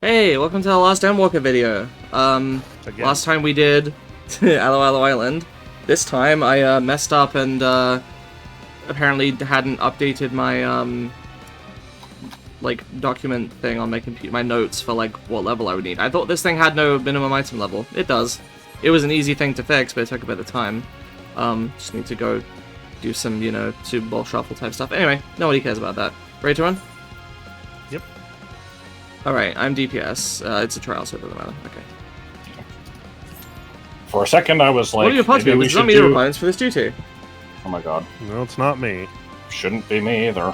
Hey, welcome to the last Endwalker video. Again. Last time we did Alo Island. This time I messed up and apparently hadn't updated my like document thing on my computer, my notes for like what level I would need. I thought this thing had no minimum item level. It does. It was an easy thing to fix, but it took a bit of time. Just need to go do some, you know, Super Bowl shuffle type stuff. Anyway, nobody cares about that. Ready to run? Yep. Alright, I'm DPS. It's a trial, so it doesn't matter. Okay. For a second, I was like, what are your maybe we It's should not me the do... requirements for this duty. Oh my god. No, it's not me. Shouldn't be me either.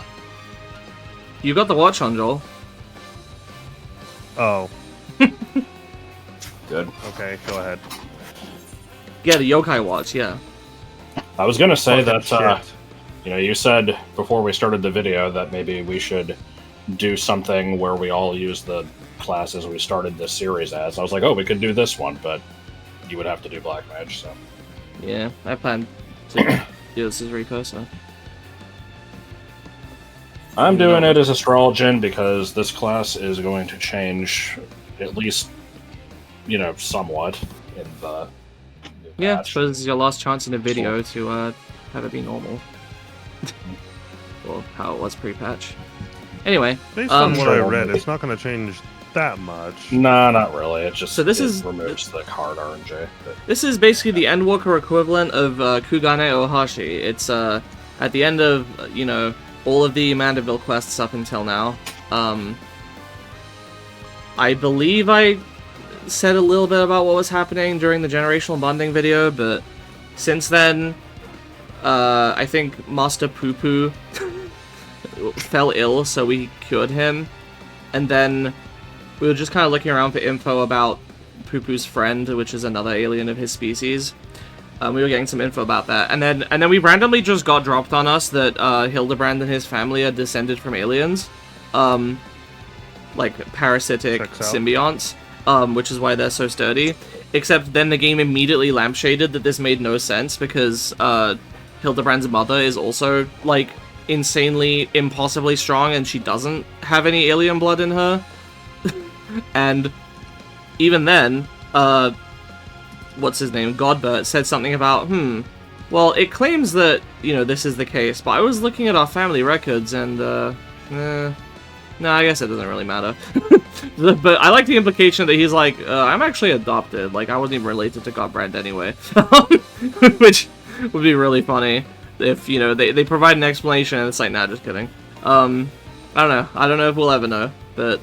You got the watch on, Joel. Oh, Good. okay, go ahead. Yeah, the yokai watch, yeah. I was gonna say Fucking that, shit. you know, you said before we started the video that maybe we should do something where we all use the classes we started this series as. I was like, oh, we could do this one, but you would have to do Black Mage, so... Yeah, I plan to do this as Reaper, so... I'm doing it as Astrologian because this class is going to change, at least, you know, somewhat in the new Yeah, I patch. suppose this is your last chance in a video to have it be normal. Or how it was pre-patch. Anyway, Based on what I Sure. read, it's not going to change that much. Nah, not really. It just So this is- removes the card RNG. But this is basically the Endwalker equivalent of Kugane Ohashi. It's at the end of, you know, all of the Mandeville quests up until now. I believe I said a little bit about what was happening during the generational bonding video, but since then, I think Master Poo Poo fell ill, so we cured him, and then we were just kind of looking around for info about Poo Poo's friend, which is another alien of his species. We were getting some info about that, and then we randomly just got dropped on us that Hildibrand and his family are descended from aliens, like parasitic Checks out. symbionts, which is why they're so sturdy. Except then the game immediately lampshaded that this made no sense because Hildibrand's mother is also like insanely, impossibly strong, and she doesn't have any alien blood in her. And even then, what's his name? Godbert said something about, well, it claims that, you know, this is the case, but I was looking at our family records and, no, I guess it doesn't really matter. But I like the implication that he's like, I'm actually adopted, like, I wasn't even related to Godbrand anyway. Which would be really funny if, you know, they provide an explanation and it's like, nah, just kidding. I don't know if we'll ever know, but...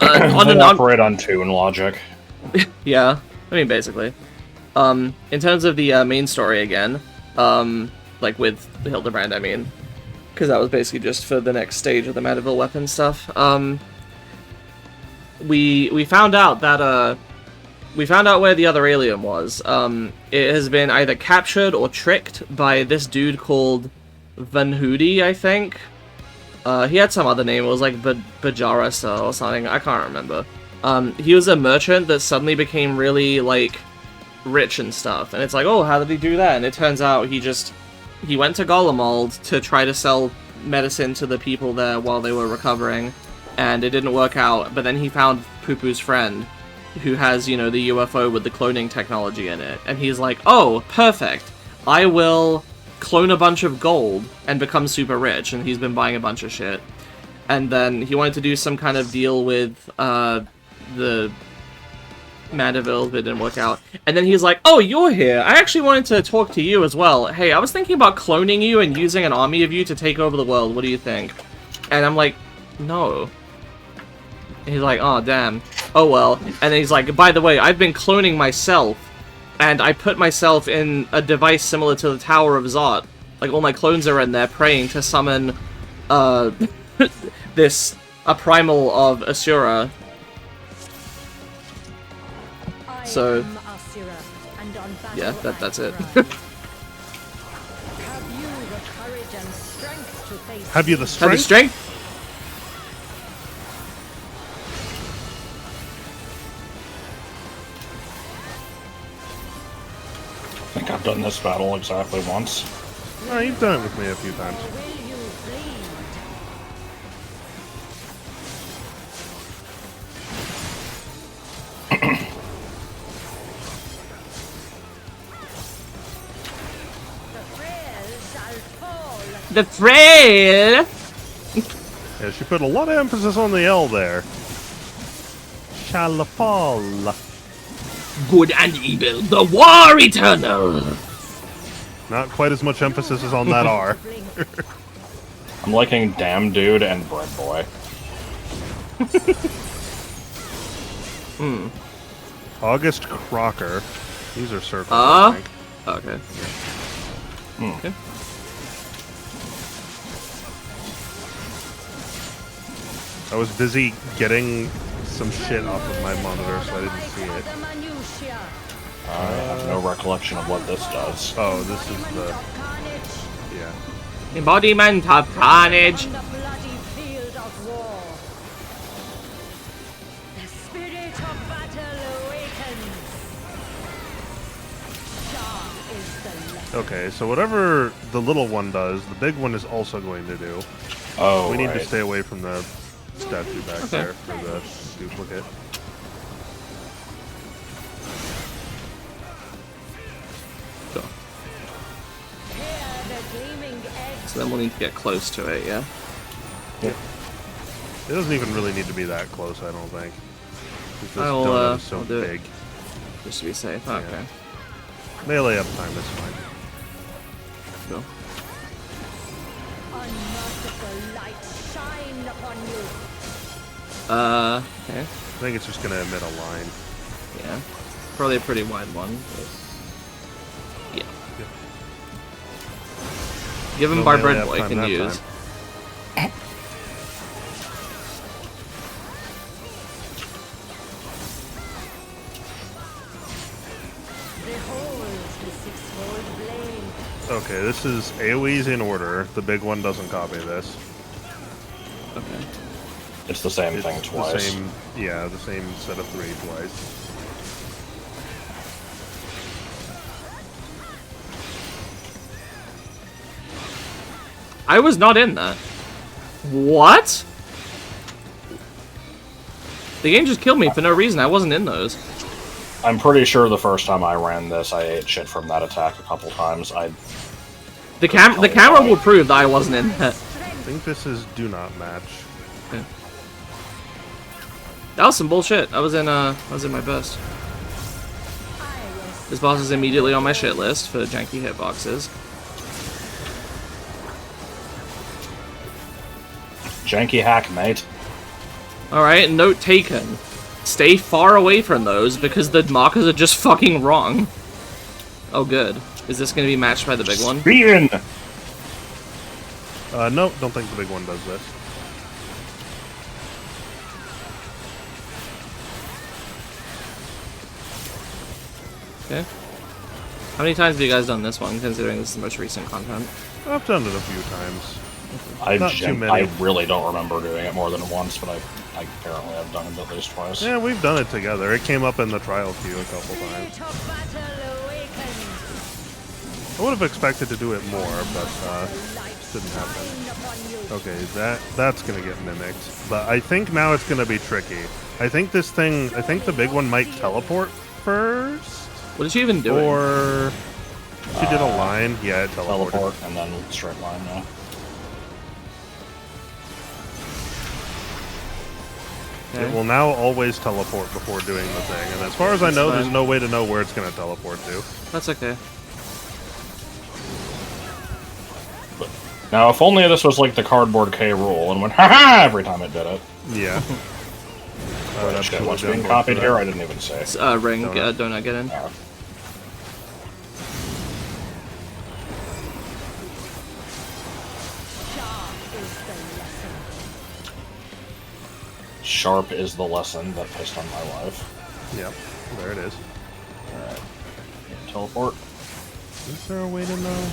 we'll operate on tune logic. Yeah, I mean, basically. In terms of the main story again, like with Hildibrand, I mean, because that was basically just for the next stage of the Mandeville weapon stuff. We found out that we found out where the other alien was. It has been either captured or tricked by this dude called Van Hoody, I think. He had some other name. It was like Bajaras or something. I can't remember. He was a merchant that suddenly became really, like, rich and stuff. And it's like, oh, how did he do that? And it turns out he went to Golemald to try to sell medicine to the people there while they were recovering. And it didn't work out. But then he found Poo Poo's friend, who has, you know, the UFO with the cloning technology in it. And he's like, oh, perfect. I will clone a bunch of gold and become super rich. And he's been buying a bunch of shit. And then he wanted to do some kind of deal with, the Mandeville, but it didn't work out. And then he's like, oh, you're here. I actually wanted to talk to you as well. Hey, I was thinking about cloning you and using an army of you to take over the world. What do you think? And I'm like, no. And he's like, oh, damn. Oh, well. And then he's like, by the way, I've been cloning myself, and I put myself in a device similar to the Tower of Zot. Like, all my clones are in there praying to summon, a primal of Asura. So, yeah, that's it. Have you the Have strength? the strength? I think I've done this battle exactly once. No, you've done it with me a few times. The trail! Yeah, she put a lot of emphasis on the L there. Shalafal. Good and evil, the war eternal! Not quite as much emphasis as on that R. I'm liking Damn Dude and Bread Boy. August Crocker. These are circles, I think. Okay. Okay. I was busy getting some shit off of my monitor, so I didn't see it. I have no recollection of what this does. Oh, this is the... Yeah. Embodiment of carnage. Okay. Okay, so whatever the little one does, the big one is also going to do. Oh, We need right. to stay away from the statue back there for the duplicate. Sure. So then we'll need to get close to it, yeah? It doesn't even really need to be that close, I don't think. Because this I'll, donut is so I'll do it. big. Just to be safe. Okay. Yeah. Melee uptime is fine. Cool. Okay. I think it's just going to emit a line. Yeah. Probably a pretty wide one. But... Yeah. Yep. Given No by melee Bread Boy uptime can that use. time. Okay, this is AoE's in order. The big one doesn't copy this. Okay. It's the same It's thing the twice. same, yeah, the same set of 3 twice. I was not in that. What? The game just killed me for no reason. I wasn't in those. I'm pretty sure the first time I ran this, I ate shit from that attack a couple times. The camera will prove that I wasn't in that. I think this is do not match. Okay. That was some bullshit. I was in my best. This boss is immediately on my shit list for janky hitboxes. Janky hack, mate. Alright, note taken. Stay far away from those because the markers are just fucking wrong. Oh good. Is this gonna be matched by the big one? Spearing! No, don't think the big one does this. Okay. How many times have you guys done this one, considering this is the most recent content? I've done it a few times. I Not too many. really don't remember doing it more than once, but I apparently have done it at least twice. Yeah, we've done it together. It came up in the trial queue a couple times. I would have expected to do it more, but didn't happen. Okay, that's gonna get mimicked. But I think now it's gonna be tricky. I think the big one might teleport first. What is she even doing? Or she did a line. Yeah, it teleported. Teleport and then straight line, yeah. Okay. It will now always teleport before doing the thing, and as far as I know, there's no way to know where it's going to teleport to. That's okay. Now, if only this was like the Cardboard K rule and went ha-ha every time it did it. Yeah. Oh, shit, what's being copied here? I didn't even say. It's, ring, donut, get in. Sharp is the lesson that pissed on my life. Yep, there it is. Alright. Teleport. Is there a way to know?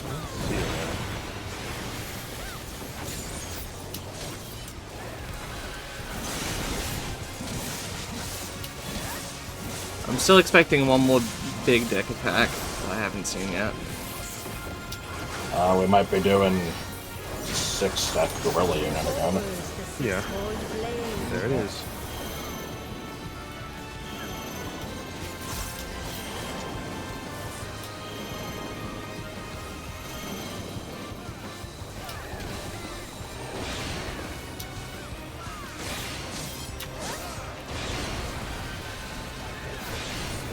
Let's see it. I'm still expecting one more big dick attack that I haven't seen yet. We might be doing 6-step gorilla unit again. Yeah. There it is.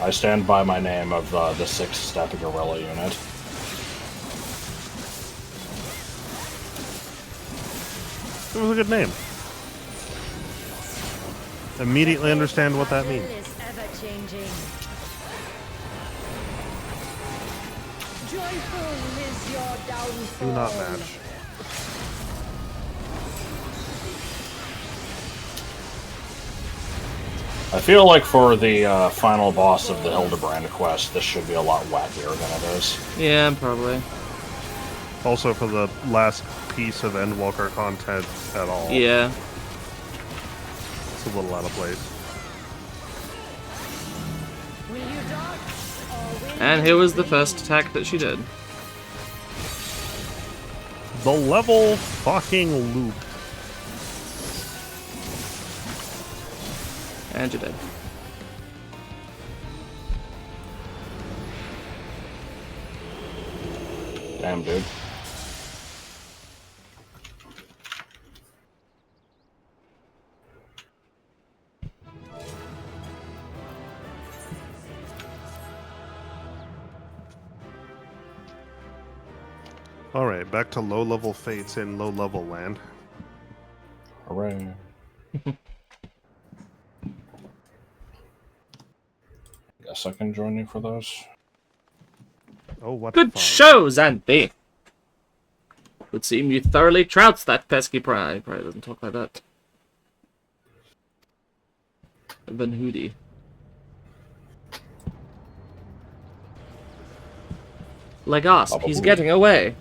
I stand by my name of the 6-step gorilla unit. It was a good name. Immediately understand what that means. Do not match. I feel like for the final boss of the Hildibrand quest, this should be a lot wackier than it is. Yeah, probably. Also for the last piece of Endwalker content at all. Yeah. It's a little out of place. And here was the first attack that she did. The level fucking loop. And you did. Damn, dude. Alright, back to low-level fates in low-level land. Hooray. Guess I can join you for those. Oh, what Good fun. show, Xanthi! Would seem you thoroughly trouts that pesky pride. Probably doesn't talk like that. Van Hoodie. Legasp, he's getting away.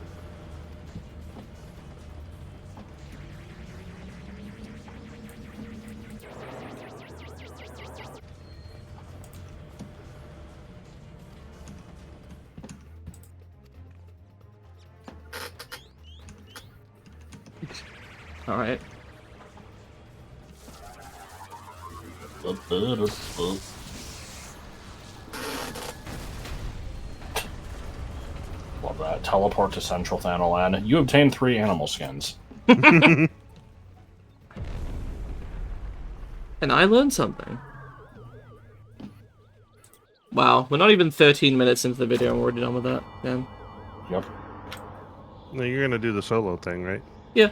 Alright. Love that. Teleport to Central Thanalan. You obtain 3 animal skins. And I learned something. Wow, we're not even 13 minutes into the video and we're already done with that. Damn. Yep. No, you're gonna do the solo thing, right? Yeah.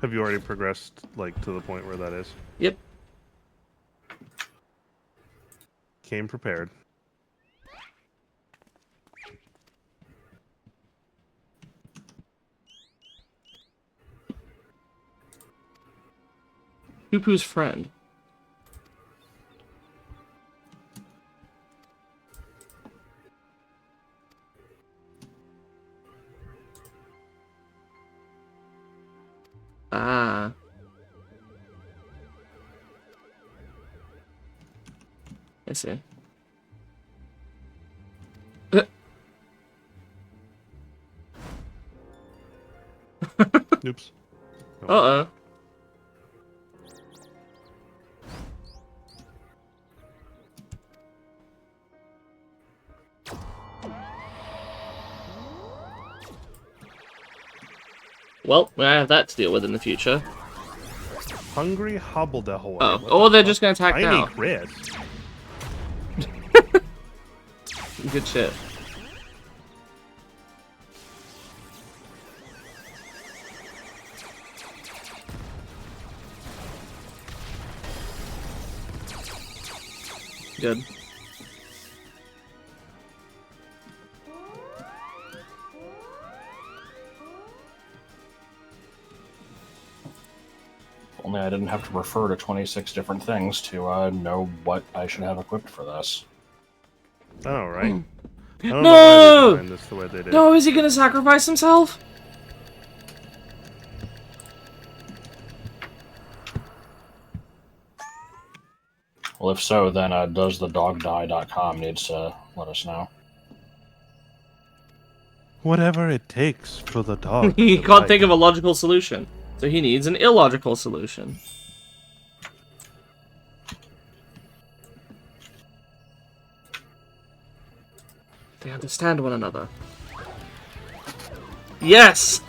Have you already progressed, like, to the point where that is? Yep. Came prepared. Poo-Poo's friend. Ah. I see. Oops. Uh-oh. Well, we have that to deal with in the future. Hungry Hobbledehoy. Oh, What or the they're fuck? just gonna attack Tiny now. Chris. Good shit. Good. Only I didn't have to refer to 26 different things to know what I should have equipped for this. Oh, right. Hmm. I don't know why No! they designed this the way they did. No, is he gonna sacrifice himself? Well, if so, then doesthedogdie.com needs to let us know. Whatever it takes for the dog. He to can't bite. think of a logical solution. So he needs an illogical solution. They understand one another. Yes!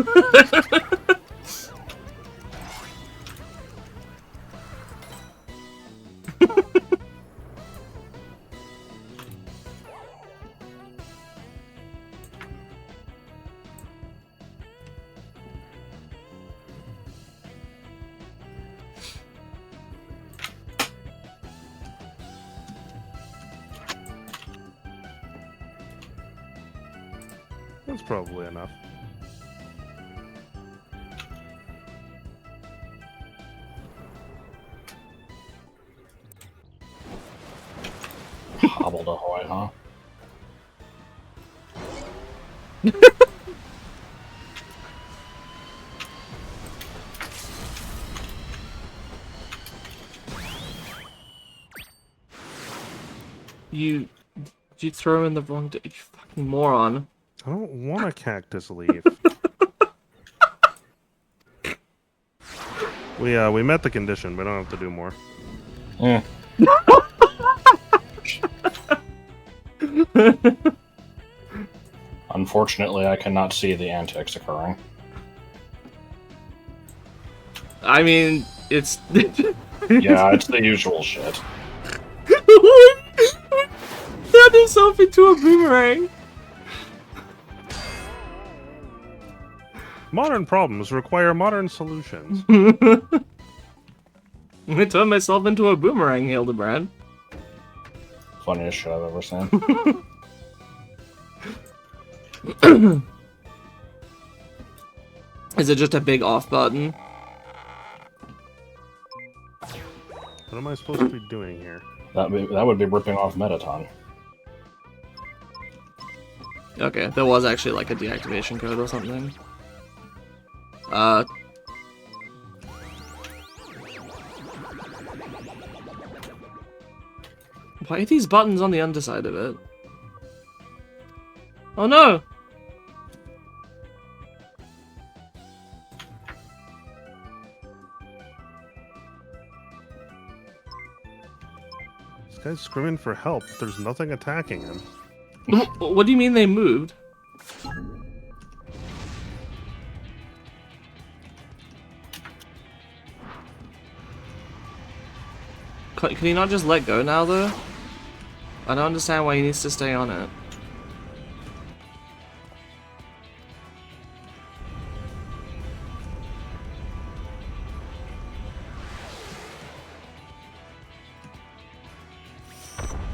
That's probably enough. Hobbled ahoy, huh? You throw in the wrong... You fucking moron. I don't want a cactus leaf. We met the condition. We don't have to do more. Yeah. Unfortunately, I cannot see the antics occurring. I mean, it's... Yeah, it's the usual shit. Turned himself into a boomerang. Modern problems require modern solutions. I turned myself into a boomerang, Hildibrand. Funniest shit I've ever seen. Is it just a big off button? What am I supposed to be doing here? That would be ripping off Metaton. Okay, there was actually like a deactivation code or something. Why are these buttons on the underside of it? Oh no! This guy's screaming for help. There's nothing attacking him. What do you mean they moved? Can he not just let go now, though? I don't understand why he needs to stay on it.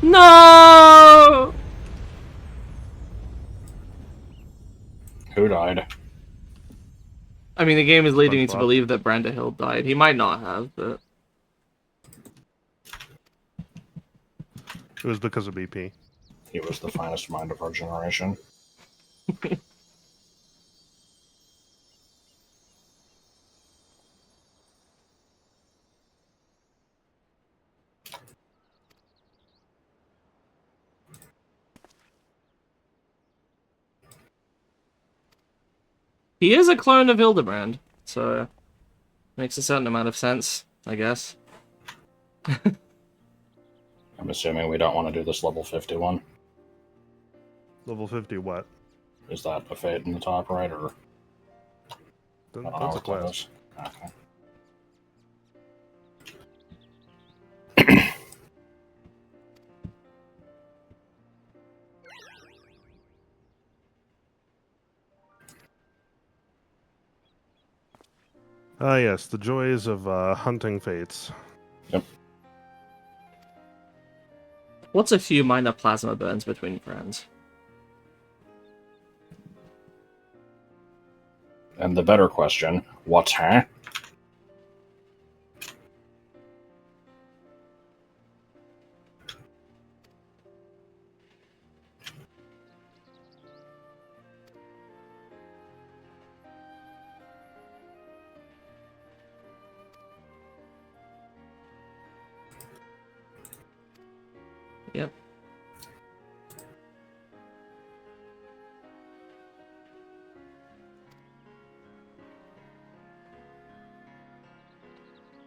No! Who died? I mean, the game is leading me to SpongeBob. believe that Brenda Hill died. He might not have, but... It was because of BP. He was the finest mind of our generation. He is a clone of Hildibrand, so... Makes a certain amount of sense, I guess. I'm assuming we don't want to do this level 51. Level 50 what? Is that a fate in the top right, or... I don't know That's a what that quest. is. Okay. Ah yes, the joys of hunting fates. Yep. What's a few minor plasma burns between friends? And the better question, what's her? Yep.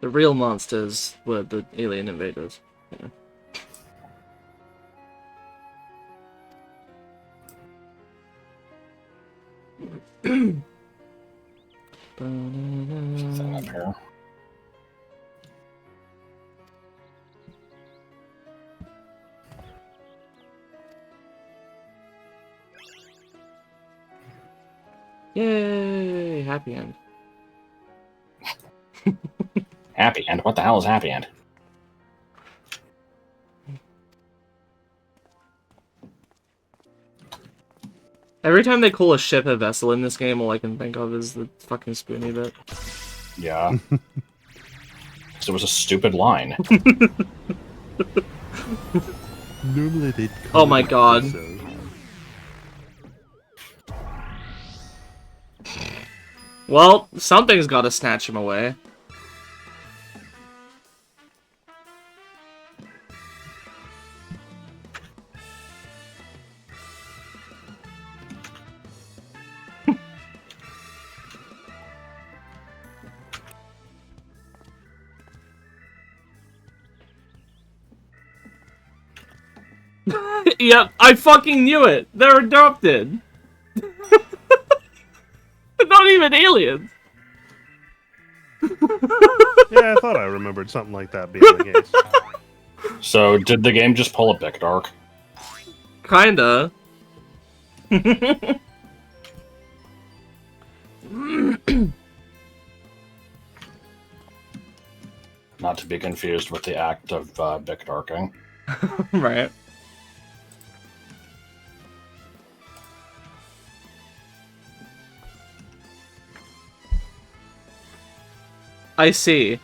The real monsters were the alien invaders. Yeah. Thing up here. Yay! Happy end. Happy End? What the hell is Happy End? Every time they call a ship a vessel in this game, all I can think of is the fucking spoony bit. Yeah. So it was a stupid line. Normally they'd Oh my god. Well, something's gotta snatch him away. Yep, I fucking knew it! They're adopted! They're not even aliens! Yeah, I thought I remembered something like that being the case. So, did the game just pull a Bikdark? Kinda. Not to be confused with the act of Bikdarking. Right. I see.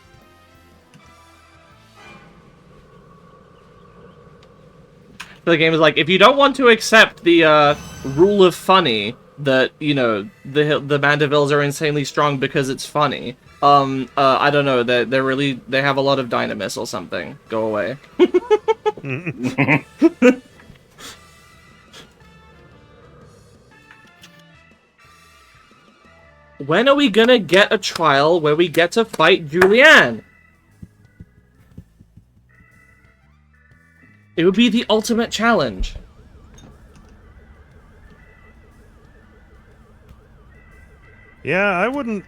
The game is like, if you don't want to accept the rule of funny that, you know, the Mandivilles are insanely strong because it's funny. I don't know, they have a lot of dynamis or something. Go away. When are we gonna get a trial where we get to fight Julianne? It would be the ultimate challenge. Yeah, I wouldn't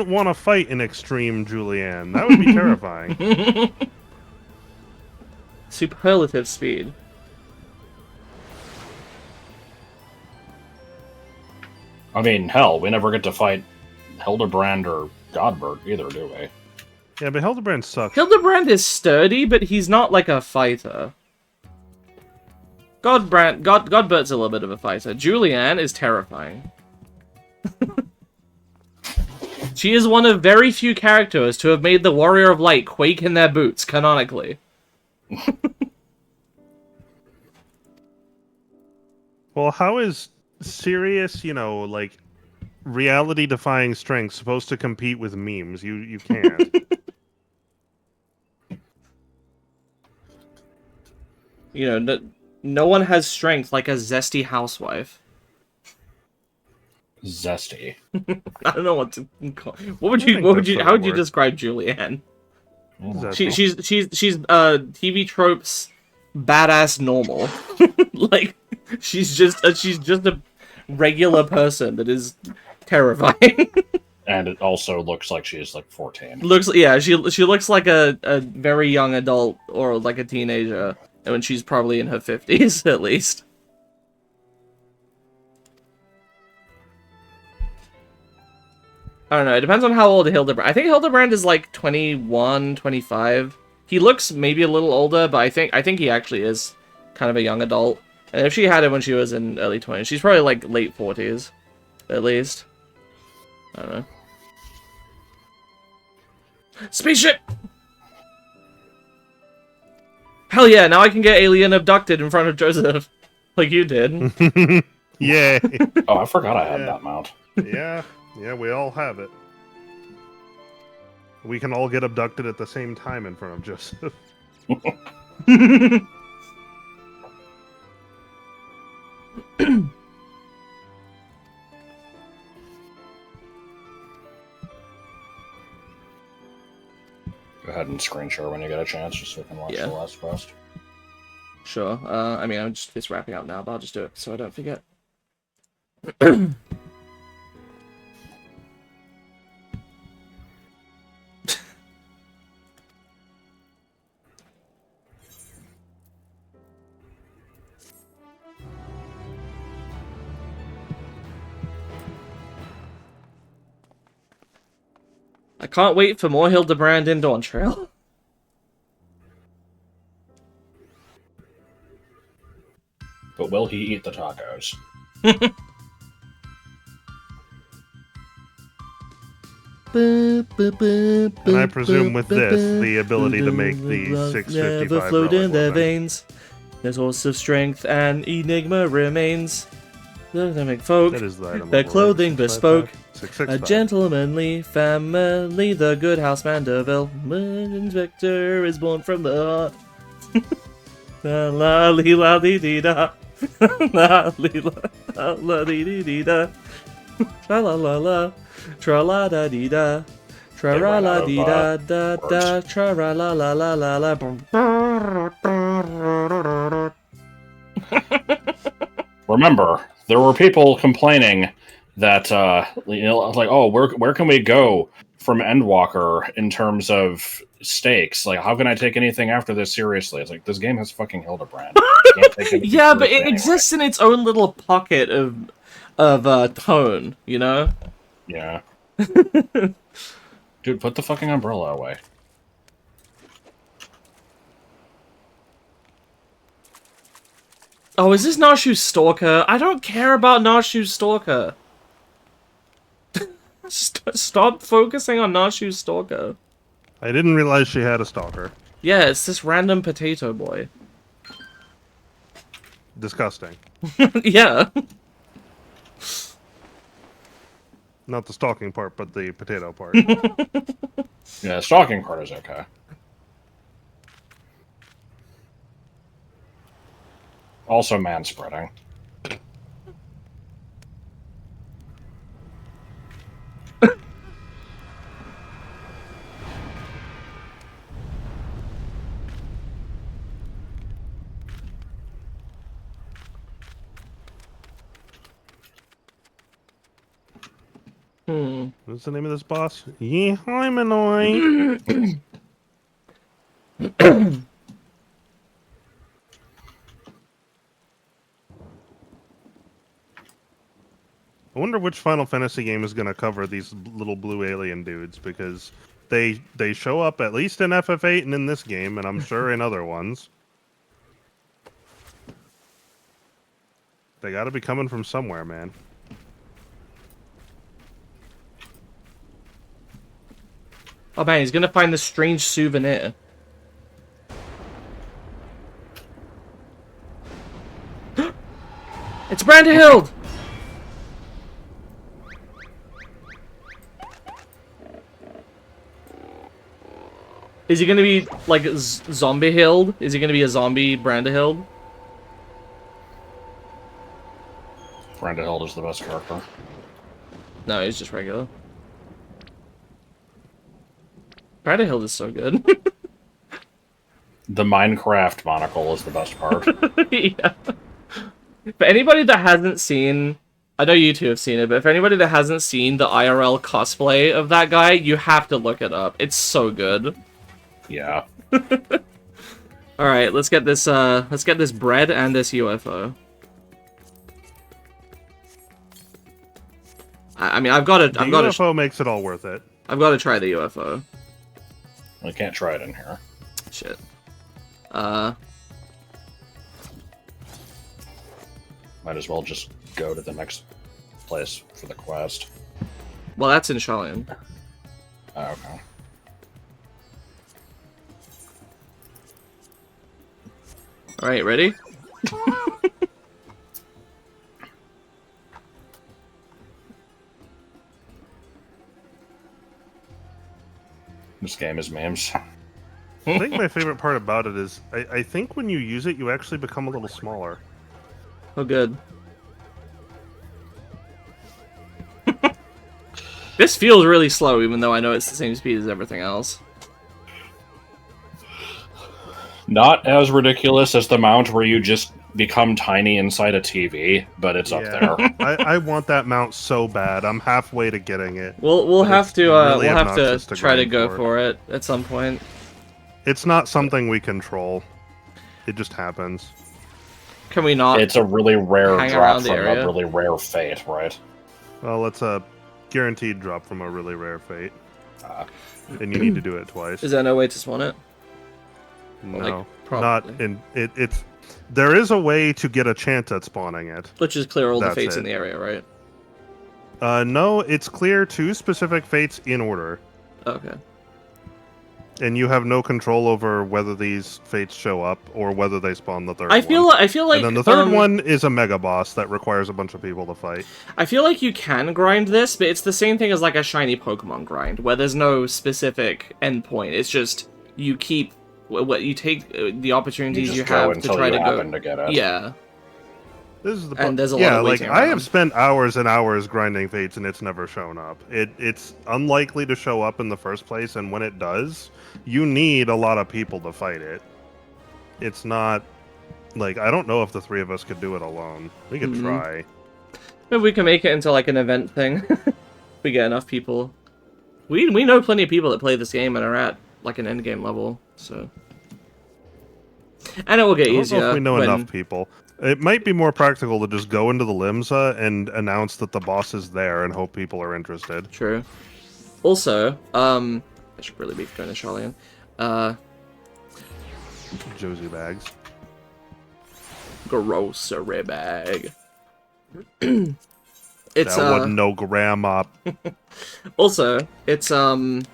want to fight an extreme Julianne. That would be terrifying. Superlative speed. I mean, hell, we never get to fight Hildibrand or Godbert either, do we? Yeah, but Hildibrand sucks. Hildibrand is sturdy, but he's not like a fighter. Godbert's a little bit of a fighter. Julianne is terrifying. She is one of very few characters to have made the Warrior of Light quake in their boots, canonically. Well, how is serious, you know, like, reality-defying strength supposed to compete with memes? You can't. You know, no one has strength like a zesty housewife. Zesty. I don't know what to call. How would you describe Julianne? Zesty. She's TV tropes badass normal. Like she's just a regular person that is terrifying. And it also looks like she's like 14. She looks like a very young adult or like a teenager, and when she's probably in her 50s at least. I don't know, it depends on how old Hildibrand. I think Hildibrand is like 21, 25. He looks maybe a little older, but I think he actually is kind of a young adult. And if she had it when she was in early 20s, she's probably like late 40s, at least. I don't know. Spaceship! Hell yeah, now I can get alien abducted in front of Joseph. Like you did. Yay. Oh, I forgot I had that mount. Yeah, we all have it. We can all get abducted at the same time in front of Joseph. Go ahead and screen share when you get a chance, just so we can watch the last quest. Sure. I mean, it's wrapping up now, but I'll just do it so I don't forget. I can't wait for more Hildibrand in Dawntrail. But will he eat the tacos? And I presume with this, the ability to make the 655 never flowed in their relic veins. Their source of strength and enigma remains. They make folk, That is the item their level, clothing right? bespoke. 655. A gentlemanly family, the good house Mandeville. Inspector is born from the heart. La la li la dee dee da. La li la la dee dee dee da. Tra la la la. Tra la da dee da. Tra ra la dee da da da. Tra ra la la la la la. Remember, there were people complaining that like, oh, where can we go from Endwalker in terms of stakes? Like, how can I take anything after this seriously? It's like, this game has fucking Hildibrand. You can't take anything Yeah, but it seriously exists in its own little pocket of tone, you know? Yeah. Dude, put the fucking umbrella away. Oh, is this Nashu's Stalker? I don't care about Nashu's Stalker. Stop focusing on Nashu's Stalker. I didn't realize she had a stalker. Yeah, it's this random potato boy. Disgusting. Yeah. Not the stalking part, but the potato part. Yeah, the stalking part is okay. Also man-spreading. What's the name of this boss? Yeehaimanoy. I wonder which Final Fantasy game is going to cover these little blue alien dudes, because they show up at least in FF8 and in this game, and I'm sure in other ones. They got to be coming from somewhere, man. Oh man, he's gonna find this strange souvenir. It's Brandahild! Is he gonna be like zombie Hild? Is he gonna be a zombie Brandahild? Brandahild is the best character. No, he's just regular. Brandahild is so good. The Minecraft monocle is the best part. Yeah. For anybody that hasn't seen, I know you two have seen it, but for anybody that hasn't seen the IRL cosplay of that guy, you have to look it up. It's so good. Yeah. All right, let's get this bread and this UFO. I mean, I've got to. The UFO makes it all worth it. I've got to try the UFO. I can't try it in here. Shit. Might as well just go to the next place for the quest. Well, that's in Shalom. Oh, okay. All right, ready? This game is memes. I think my favorite part about it is, I think when you use it, you actually become a little smaller. Oh, good. This feels really slow, even though I know it's the same speed as everything else. Not as ridiculous as the mount where you just become tiny inside a TV, but it's up there. I want that mount so bad. I'm halfway to getting it. We'll have to really we'll have obnoxious to to try to grind go for it. for it at some point. It's not something we control. It just happens. Can we not? It's a really rare hang drop around the from area? a really rare fate, right? Well, it's a guaranteed drop from a really rare fate. And you need to do it twice. Is there no way to spawn it? No, like, not probably. in it. It's there is a way to get a chance at spawning it. Which is clear all the That's fates it. in the area, right? No, it's clear 2 specific fates in order. Okay. And you have no control over whether these fates show up or whether they spawn the third I one. feel like And then the third one is a mega boss that requires a bunch of people to fight. I feel like you can grind this, but it's the same thing as like a shiny Pokemon grind, where there's no specific endpoint. It's just you keep what you take the opportunities you have to try to go. To get it. Yeah. This is the And there's a lot of waiting I around. have spent hours and hours grinding fates and it's never shown up. It's unlikely to show up in the first place, and when it does, you need a lot of people to fight it. It's not like, I don't know if the 3 of us could do it alone. We could try. Maybe we can make it into like an event thing. We get enough people. We know plenty of people that play this game and are at like an end game level, so. And it will get easier. I don't know if we know enough people. It might be more practical to just go into the Limsa and announce that the boss is there and hope people are interested. True. Also, I should really be going to Charlian. Josie bags. Grocery bag. It's that wasn't no grandma. Also, it's it'll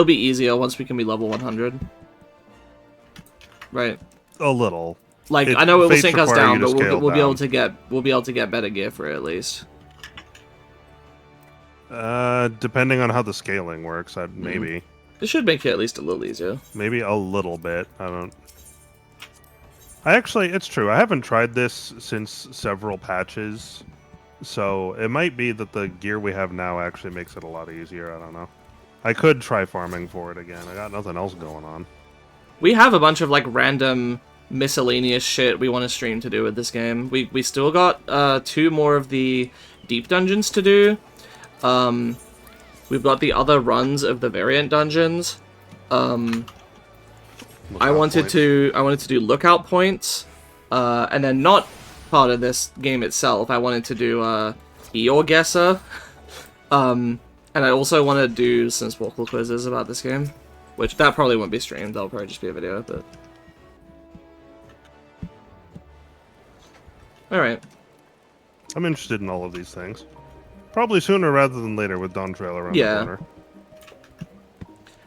be easier once we can be level 100. Right. A little. Like I know it will fates sink us require down, you to but scale we'll be able down. to get better gear for it at least. Depending on how the scaling works, maybe. It should make it at least a little easier. Maybe a little bit. It's true. I haven't tried this since several patches, so it might be that the gear we have now actually makes it a lot easier. I don't know. I could try farming for it again. I got nothing else going on. We have a bunch of like random miscellaneous shit we want to stream to do with this game. We still got 2 more of the deep dungeons to do. We've got the other runs of the variant dungeons. I wanted to do lookout points, and then not part of this game itself. I wanted to do Eeyore Guesser, and I also want to do some Sporkle quizzes about this game, which that probably won't be streamed. That'll probably just be a video, but all right. I'm interested in all of these things. Probably sooner rather than later with Dawntrail around the corner.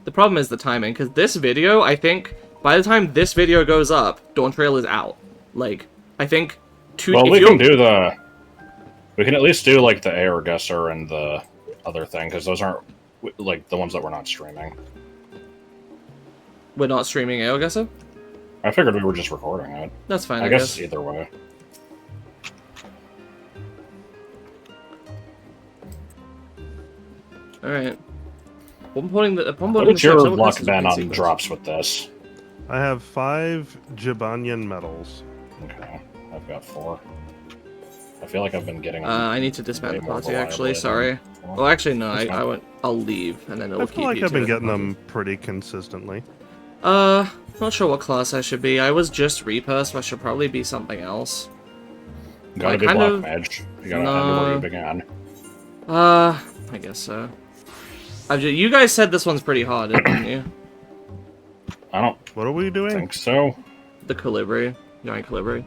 The problem is the timing, because this video, I think, by the time this video goes up, Dawntrail is out. Like, I think... we can at least do, like, the Air Guesser and the other thing, because those aren't, like, the ones that we're not streaming. We're not streaming AO Guesser? I figured we were just recording it. That's fine, I guess either way. Alright. What would your luck been on drops with this? I have 5 Jibanyan medals. Okay, I've got 4. I feel like I've been getting. I need to disband the party, actually, sorry. Well, actually, no, I'll leave, and then it'll keep you I feel like I've been getting the them pretty consistently. Not sure what class I should be. I was just Reaper, so I should probably be something else. You gotta be Black Mage. You gotta end where you began. I guess so. You guys said this one's pretty hard, didn't you? I don't. What are we doing? Think so. The Colibri. Giant Colibri.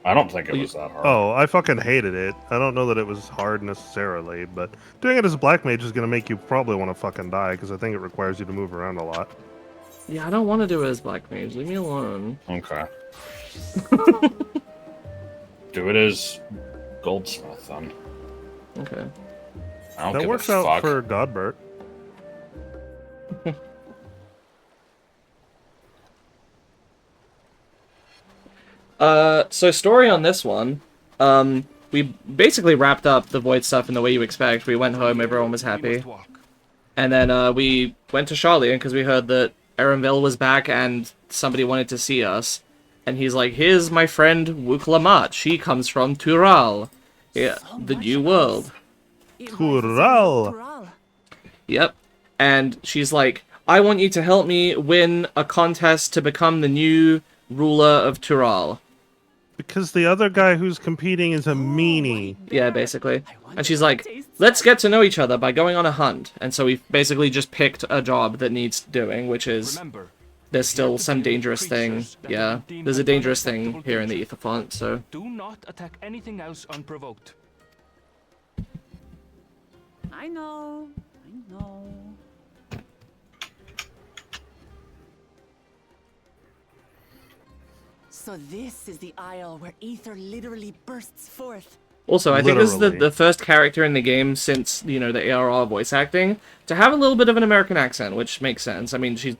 I don't think it was that hard. Oh, I fucking hated it. I don't know that it was hard necessarily, but doing it as a Black Mage is gonna make you probably want to fucking die, because I think it requires you to move around a lot. Yeah, I don't want to do it as Black Mage. Leave me alone. Okay. Do it as Goldsmith, then. Okay. That works out for Godbert. So story on this one. We basically wrapped up the Void stuff in the way you expect. We went home, everyone was happy. And then we went to Charlian because we heard that Erenville was back and somebody wanted to see us. And he's like, here's my friend Wuklamat. She comes from Tural. Yeah, the new world. Tural! Yep. And she's like, I want you to help me win a contest to become the new ruler of Tural. Because the other guy who's competing is a meanie. Yeah, basically. And she's like, let's get to know each other by going on a hunt. And so we basically just picked a job that needs doing, which is there's still some dangerous thing. Yeah, there's a dangerous thing here in the Ether font, so... Do not attack anything else unprovoked. I know. So this is the isle where Ether literally bursts forth. Also, I think this is Literally. the first character in the game since, you know, the ARR voice acting to have a little bit of an American accent, which makes sense. I mean, she's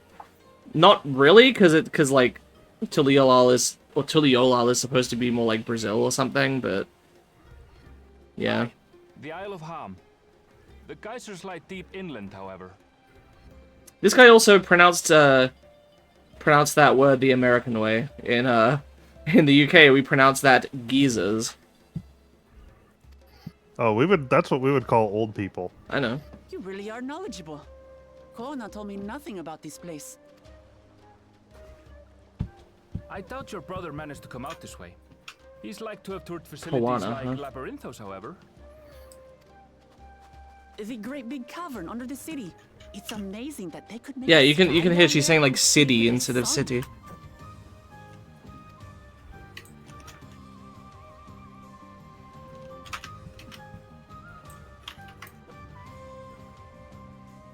not really, because like, Tuliolal is supposed to be more like Brazil or something, but yeah. The Isle of Ham. The geysers lie deep inland, however. This guy also pronounced that word the American way. In the UK, we pronounce that geezers. Oh, that's what we would call old people. I know. You really are knowledgeable. Kona told me nothing about this place. I doubt your brother managed to come out this way. He's like to have toured facilities Koana, like huh? Labyrinthos, however. The great big cavern under the city. It's amazing that they could make Yeah, a you can sky hear down she's there saying like with city the instead of sun. city.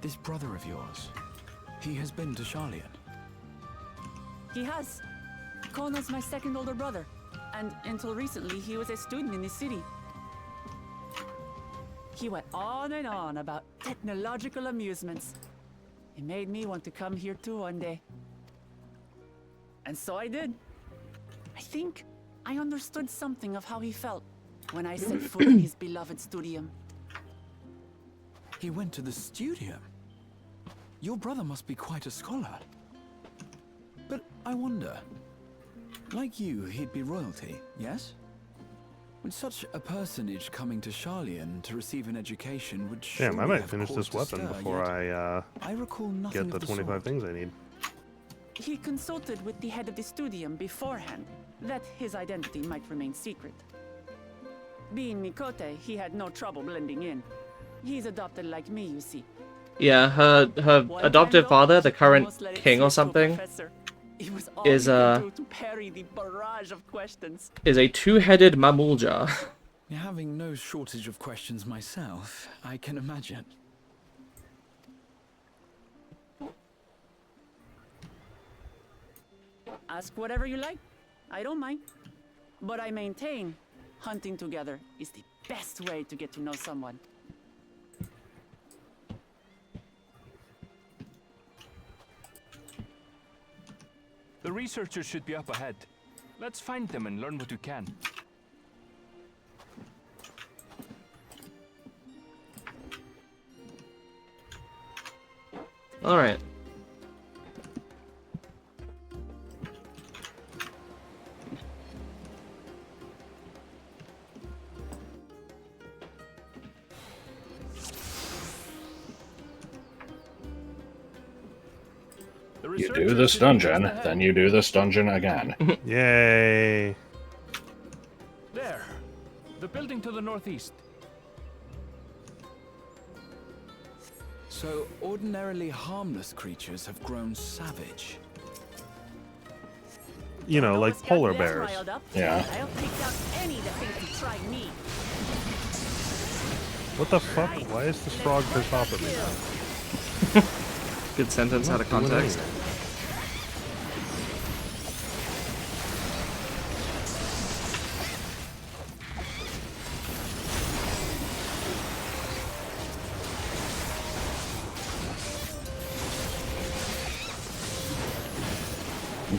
This brother of yours, he has been to Sharlayan. He has. Kona's my second older brother, and until recently he was a student in the city. He went on and on about technological amusements. It made me want to come here too one day. And so I did. I think I understood something of how he felt when I set foot in his beloved studium. He went to the studium. Your brother must be quite a scholar. But I wonder, like you, he'd be royalty, yes? With such a personage coming to Sharlayan to receive an education would surely Damn, I might have finish this caused a weapon stir, before yet I I recall nothing get the of 25 sort. things I need. He consulted with the head of the studium beforehand, that his identity might remain secret. Being Mikote, he had no trouble blending in. He's adopted like me, you see. Yeah, her One adoptive time, father, the though, current almost let it king or slip to a something, professor. It was all is, he could do to parry the barrage of questions. is a two-headed mamulja. Having no shortage of questions myself, I can imagine. Ask whatever you like. I don't mind. But I maintain hunting together is the best way to get to know someone. The researchers should be up ahead. Let's find them and learn what we can. Alright. The You do researchers this should be dungeon, just ahead. then you do this dungeon again. Yay! There. The building to the northeast. So, ordinarily harmless creatures have grown savage. You know, like What's got polar you that bears. riled up? Yeah. I'll pick out any that think to try me. What the fuck? Why is this frog pissed off at me now? Good sentence out of context.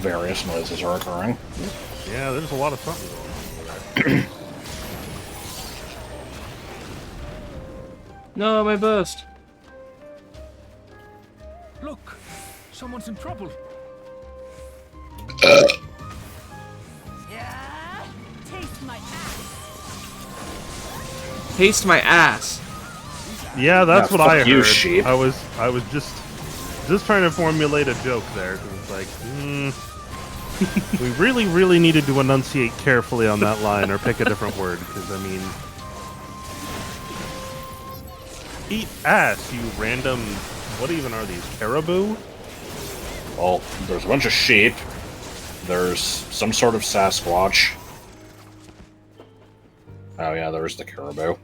Various noises are occurring. Yeah, there's a lot of something going on. No, my burst. Look! Someone's in trouble. Yeah, taste my ass. Taste my ass. Yeah, that's Yeah, what I fuck you, heard. sheep. I was just trying to formulate a joke there, 'cause it's like, we really need to enunciate carefully on that line, or pick a different word, because I mean, eat ass, you random. What even are these? Caribou? Well, there's a bunch of sheep. There's some sort of Sasquatch. Oh yeah, there's the caribou.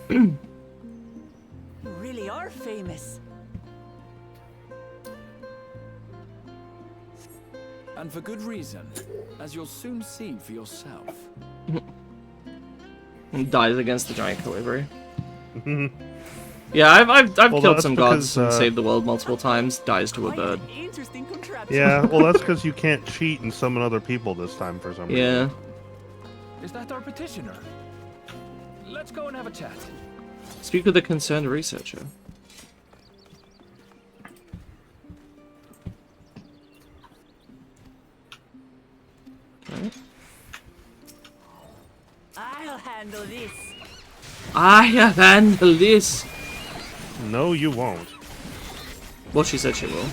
You really are famous. And for good reason, as you'll soon see for yourself. He dies against the giant colibri. Yeah, I've killed some gods and saved the world multiple times. Dies to a bird. Interesting contraption. Yeah, well, that's because you can't cheat and summon other people this time for some reason. Yeah. Is that our petitioner? Let's go and have a chat. Speak with the concerned researcher. Okay. I'll handle this. I have handled this. No, you won't. Well, she said she will.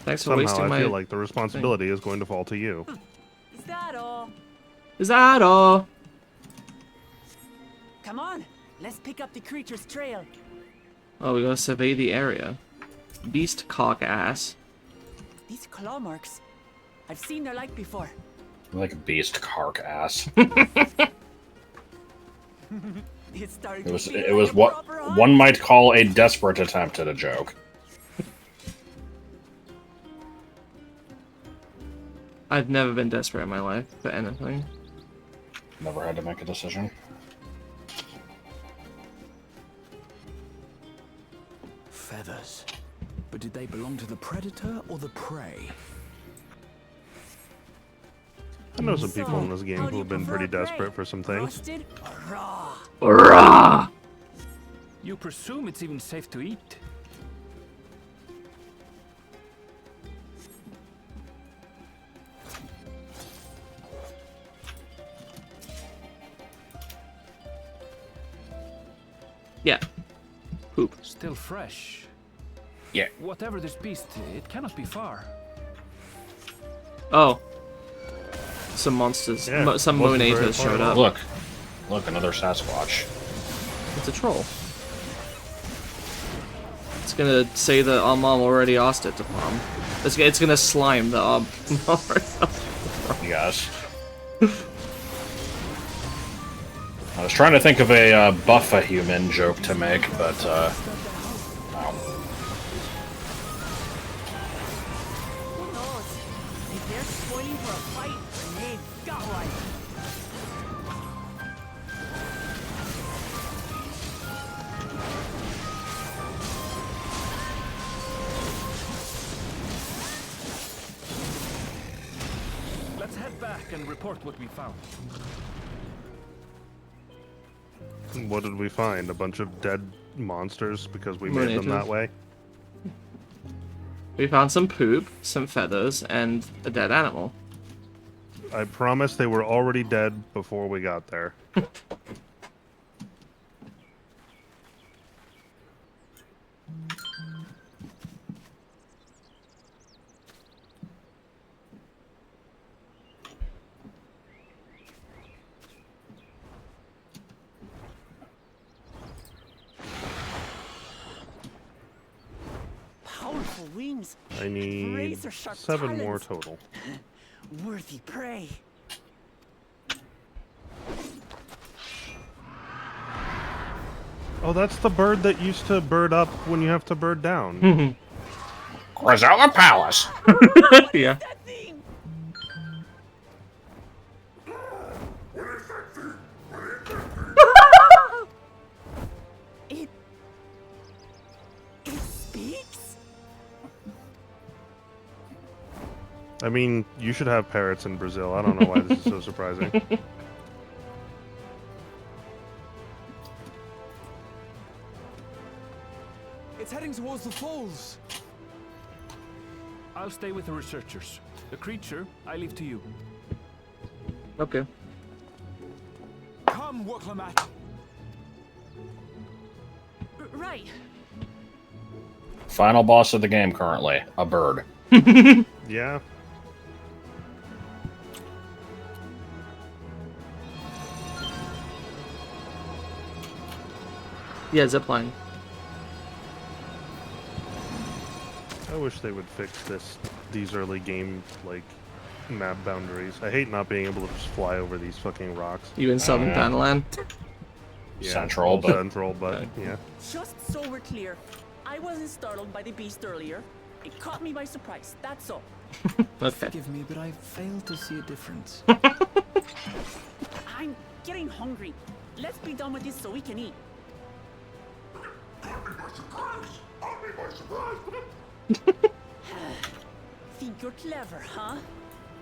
Thanks for Somehow wasting I my... feel like the responsibility is going to fall to you. Is that all? Is that all? Come on, let's pick up the creature's trail. Oh, we gotta survey the area. Beast cock ass. These claw marks. I've seen their like before. Like a beast cark ass. It was what one might call a desperate attempt at a joke. I've never been desperate in my life for anything. Never had to make a decision. Feathers. But did they belong to the predator or the prey? I know some people in this game who have been pretty desperate for some things. Roasted or raw? Hurrah! You presume it's even safe to eat? Yeah. Poop. Still fresh. Yeah. Whatever this beast, it cannot be far. Oh. Some monsters. Yeah, Some wasn't very Monators far showed at all. up. Look, another Sasquatch. It's a troll. It's gonna say that our mom already asked it to farm. It's gonna slime that our mom already asked it to farm. Yes. I was trying to think of a buff-a-human joke to make, but, no. Who knows? If they're spoiling for a fight, they've got one. Let's head back and report what we found. What did we find? A bunch of dead monsters because we made them that way? We found some poop, some feathers, and a dead animal. I promise they were already dead before we got there. Powerful wings. I need Razor-sharp 7 more talons. total. Worthy prey. Oh, that's the bird that used to bird up when you have to bird down. Grisella Palace! Yeah. That thing! It speaks? I mean, you should have parrots in Brazil. I don't know why this is so surprising. It's heading towards the falls. I'll stay with the researchers. The creature, I leave to you. Okay. Come, Woklamat. Right. Final boss of the game currently, a bird. Yeah. Yeah, zipline. I wish they would fix these early game, like, map boundaries. I hate not being able to just fly over these fucking rocks. You in Southern yeah. Thanalan? Yeah, Central, well, but- Central, but, yeah. Just so we're clear, I wasn't startled by the beast earlier. It caught me by surprise, that's all. Okay. Forgive me, but I fail to see a difference. I'm getting hungry. Let's be done with this so we can eat. Think you're clever, huh?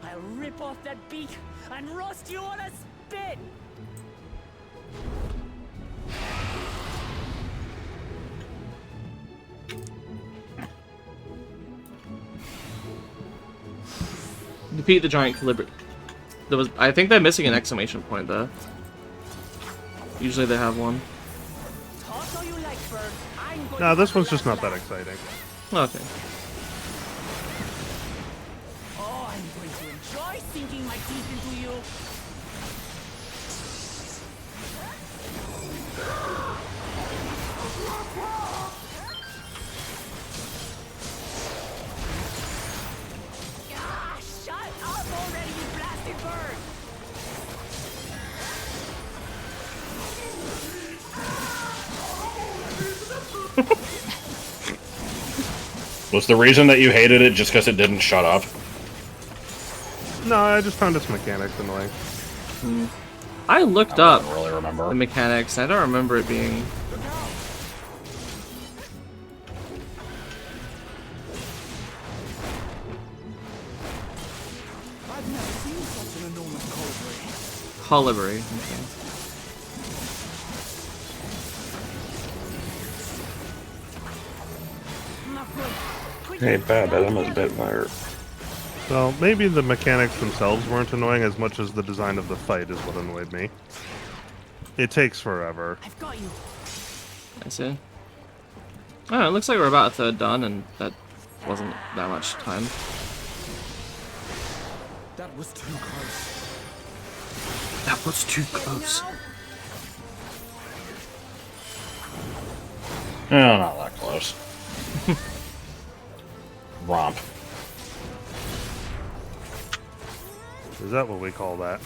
I'll rip off that beak and roast you on a spit! Defeat the giant Hildibrand. I think they're missing an exclamation point there. Usually they have one. Talk all you like, bird. I'm going No, to this one's just laugh not that loud. exciting. Okay. Oh, I'm going to enjoy sinking my teeth into you. Ah, shut up already, you blasted bird! Was the reason that you hated it just because it didn't shut up? No, I just found its mechanics annoying. I looked I up don't really remember. the mechanics. I don't remember it being. I've never seen such an enormous colibri. Colibri. Okay. Not good. Quick, Hey, bad, but I'm a bit fired. Well, maybe the mechanics themselves weren't annoying as much as the design of the fight is what annoyed me. It takes forever. I've got you. I see. Oh, it looks like we're about a third done, and that wasn't that much time. That was too close. That was too close. No, not that close. Romp. Is that what we call that?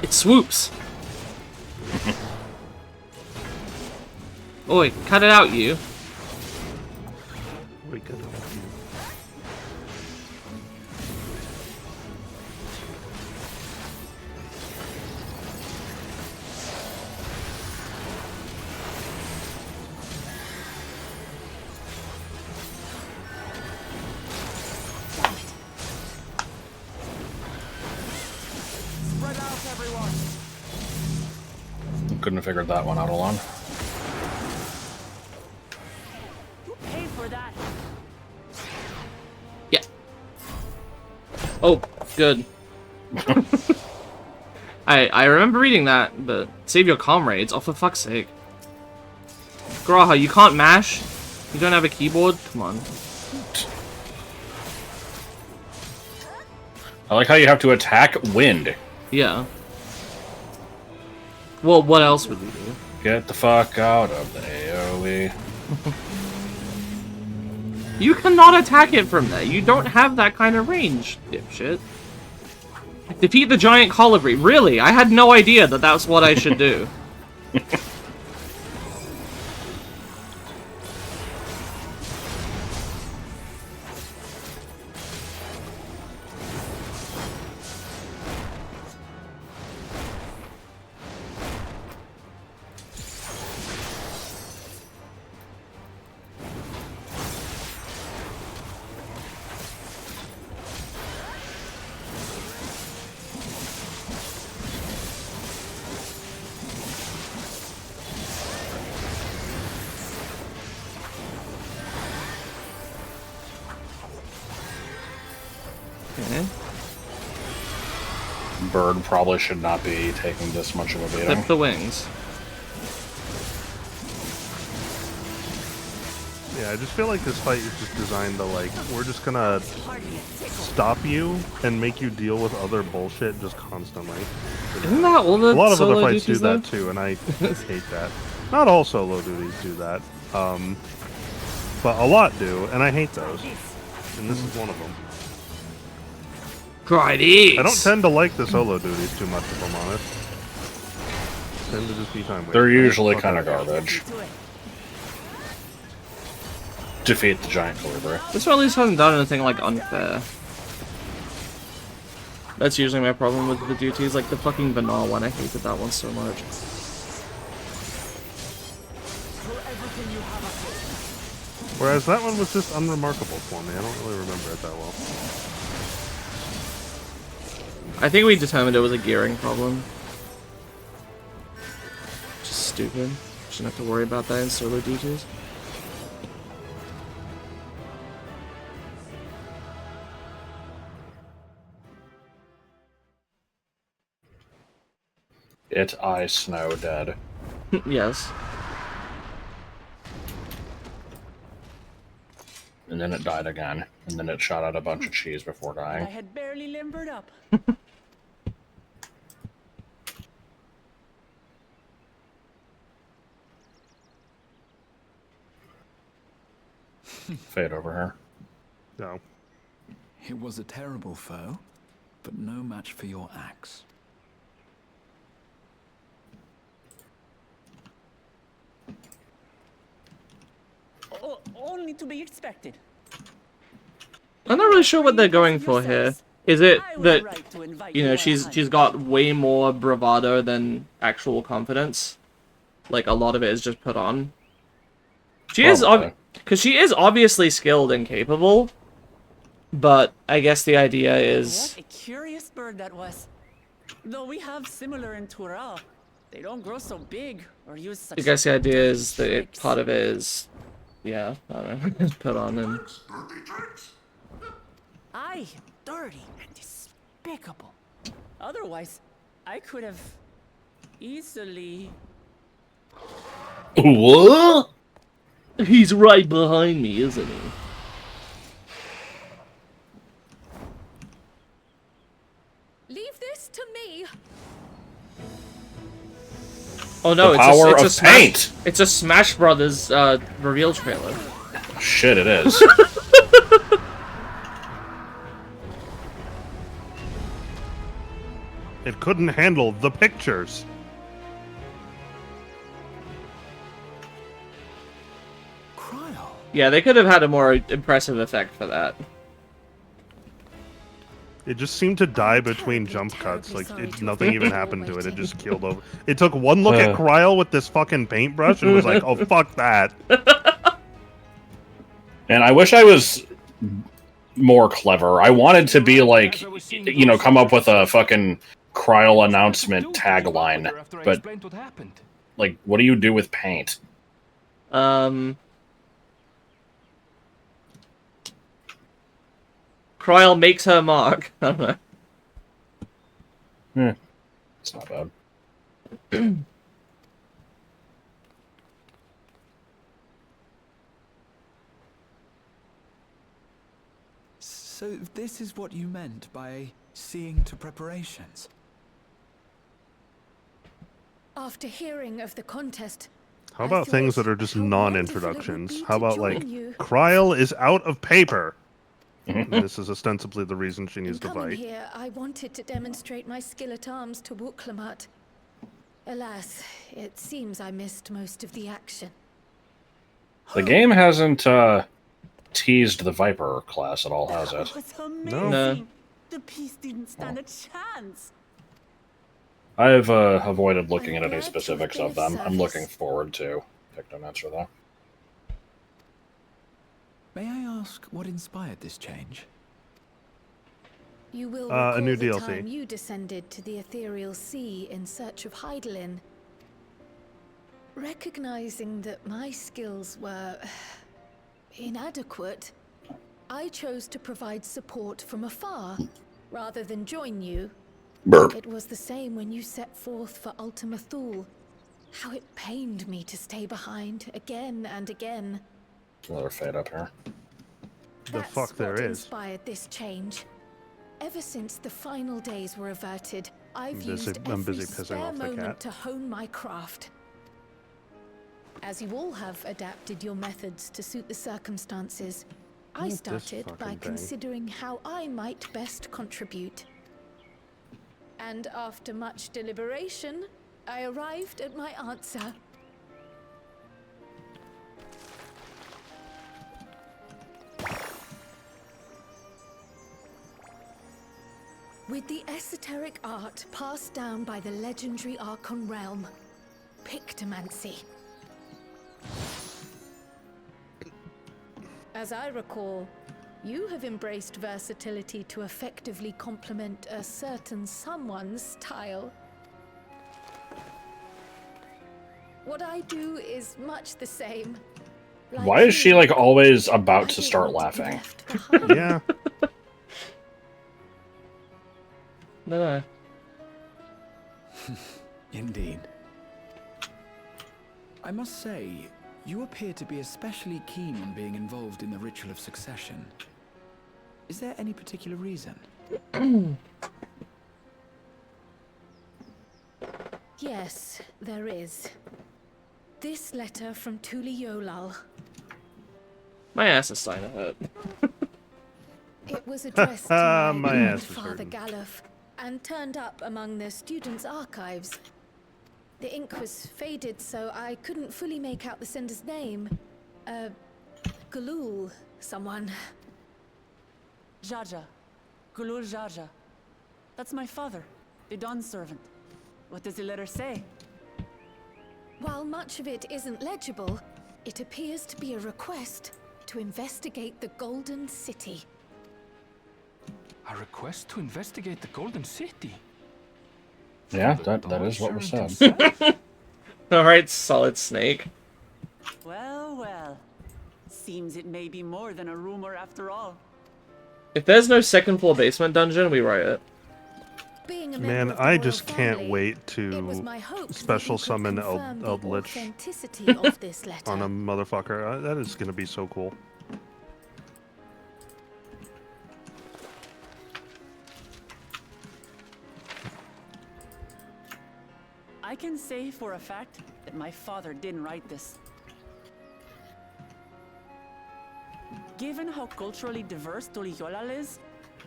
It swoops. Oi, cut it out, you. We could help you. Spread out, everyone. Couldn't have figured that one out alone. You paid for that. Yeah. Oh, good. I remember reading that, but save your comrades. Oh, for fuck's sake. Graha, you can't mash? You don't have a keyboard? Come on. I like how you have to attack wind. Yeah. Well, what else would you do? Get the fuck out of the AoE. You cannot attack it from there. You don't have that kind of range, dipshit. Defeat the giant colibri. Really? I had no idea that that's what I should do. Okay. Bird probably should not be taking this much of a beating. Clip the wings. Yeah, I just feel like this fight is just designed to, like, we're just gonna stop you and make you deal with other bullshit just constantly. Isn't that all the A lot of solo other fights do duties, though? that too, and I hate that. Not all solo duties do that, but a lot do, and I hate those. And this is one of them. Try these! I don't tend to like the solo duties too much, if I'm honest. Tend to just be time wasting. They're usually Okay. kind of garbage. Defeat the giant Colibri. This one at least hasn't done anything, like, unfair. That's usually my problem with the duties, like the fucking banal one, I hated that one so much. Whereas that one was just unremarkable for me. I don't really remember it that well. I think we determined it was a gearing problem. Just stupid. Shouldn't have to worry about that in solo duties. I snow dead. Yes. And then it died again. And then it shot out a bunch of cheese before I dying. had barely limbered up. Fade over here. No. It was a terrible foe, but no match for your axe. Only to be expected. I'm not really sure what they're going for here. Is it I was that, right to invite you know, on a she's hunt. got way more bravado than actual confidence? Like, a lot of it is just put on. She is, Probably. because she is obviously skilled and capable, but I guess the idea is... What a curious bird that was. Though we have similar in Tural, they don't grow so big or use such. I guess the idea is that tricks. part of it is, yeah, I don't know, put on and... Aye, dirty and despicable. Otherwise, I could have easily. What? He's right behind me, isn't he? Leave this to me. Oh no, The power of Smash, paint. it's a Smash Brothers reveal trailer. Shit, it is. It couldn't handle the pictures. Cryo. Yeah, they could have had a more impressive effect for that. It just seemed to die between jump cuts. Like, nothing even happened to it. It just keeled over. It took one look at Kryl with this fucking paintbrush and was like, oh, fuck that. And I wish I was more clever. I wanted to be like, you know, come up with a fucking Kryl announcement tagline. But, like, what do you do with paint? Kryl makes her mark. I don't know. It's not bad. So this is what you meant by seeing to preparations? After hearing of the contest, How about I things thought that are just how wonderful it would non-introductions? be How to about, like, join you. Kryl is out of paper. And this is ostensibly the reason she In needs to coming fight. here, I wanted to demonstrate my skill at arms to Wuklamut. Alas, it seems I missed most of the action. The game hasn't teased the Viper class at all, has It it? was amazing. No. The piece didn't stand a chance. I've avoided looking at I'm any glad to specifics have of been of them. I'm looking service. forward to Pictomancer, though. May I ask what inspired this change? You will A recall new the DLC. time you descended to the ethereal sea in search of Hydaelyn. Recognizing that my skills were inadequate, I chose to provide support from afar rather than join you. Burp. It was the same when you set forth for Ultima Thule. How it pained me to stay behind again and again. Another fade up here. The That's fuck there what is. inspired this change. Ever since the final days were averted, I've used I'm every busy pissing spare off the moment cat. to hone my craft. As you all have adapted your methods to suit the circumstances, I What this started by fucking thing? considering how I might best contribute. And after much deliberation, I arrived at my answer. With the esoteric art passed down by the legendary Archon realm, Pictomancy. As I recall, you have embraced versatility to effectively complement a certain someone's style. What I do is much the same. Like Why is she you, like always I about to don't start want to be laughing? left behind. Yeah. No. Indeed. I must say, you appear to be especially keen on being involved in the ritual of succession. Is there any particular reason? Yes, there is. This letter from Tuli Yolal. My ass is starting to hurt. It was addressed to My my ass is Father hurting. Galuf and turned up among the students' archives. The ink was faded, so I couldn't fully make out the sender's name. Galul, someone. Jaja. Gulul Jaja. That's my father, the Dawn servant. What does the letter say? While much of it isn't legible, it appears to be a request to investigate the Golden City. A request to investigate the Golden City? Yeah, The that is what was Dawn said. Servant himself? Alright, Solid Snake. Well, well. Seems it may be more than a rumor after all. If there's no second floor basement dungeon, we write it. Being a member Man, of the I royal just can't family, wait it was to my hope that special you could summon confirm the Eldritch authenticity of this letter. on a motherfucker. That is gonna be so cool. I can say for a fact that my father didn't write this. Given how culturally diverse Tuliyolal is,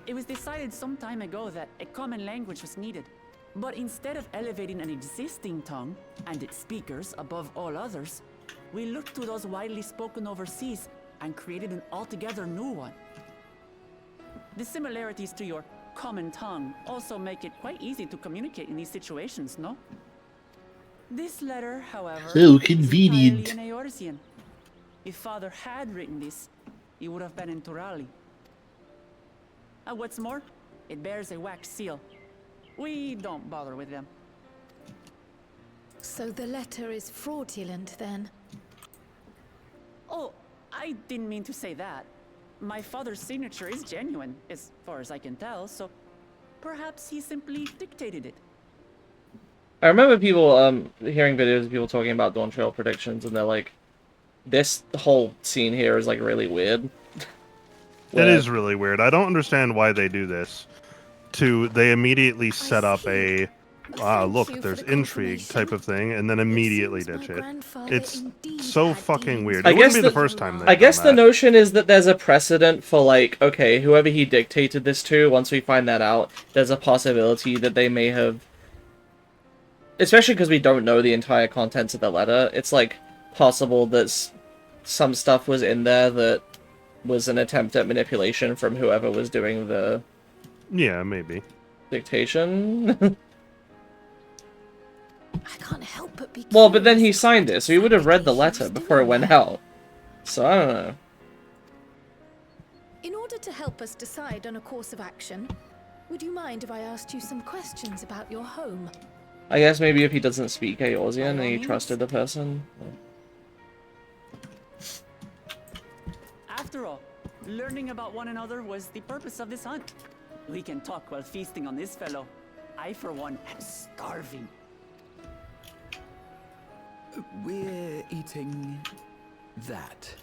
it was decided some time ago that a common language was needed. But instead of elevating an existing tongue and its speakers above all others, we looked to those widely spoken overseas and created an altogether new one. The similarities to your common tongue also make it quite easy to communicate in these situations, no? This letter, however, So is convenient. entirely in Eorzean. If Father had written this, he would have been in Turali. And what's more, it bears a wax seal. We don't bother with them. So the letter is fraudulent, then? Oh, I didn't mean to say that. My father's signature is genuine, as far as I can tell, so perhaps he simply dictated it. I remember people hearing videos of people talking about Dawntrail predictions, and they're like, this whole scene here is like really weird. It is really weird. I don't understand why they do this. They immediately set up a Thank look, you for there's the intrigue confirmation. type of thing, and then immediately It seems ditch my it. grandfather It's indeed so had fucking dealings weird. with It wouldn't be the the- first time they've I guess done the that. notion is that there's a precedent for, like, okay, whoever he dictated this to, once we find that out, there's a possibility that they may have... Especially because we don't know the entire contents of the letter, it's, like, possible that some stuff was in there that was an attempt at manipulation from whoever was doing the Yeah, maybe. dictation. I can't help but be Well, but then he curious signed about it, so he would have read the exactly letter who's before it doing went that. out. So, I don't know. In order to help us decide on a course of action, would you mind if I asked you some questions about your home? I guess maybe if he doesn't speak Eorzean and By all he means. trusted the person. After all, learning about one another was the purpose of this hunt. We can talk while feasting on this fellow. I, for one, am starving. We're eating that.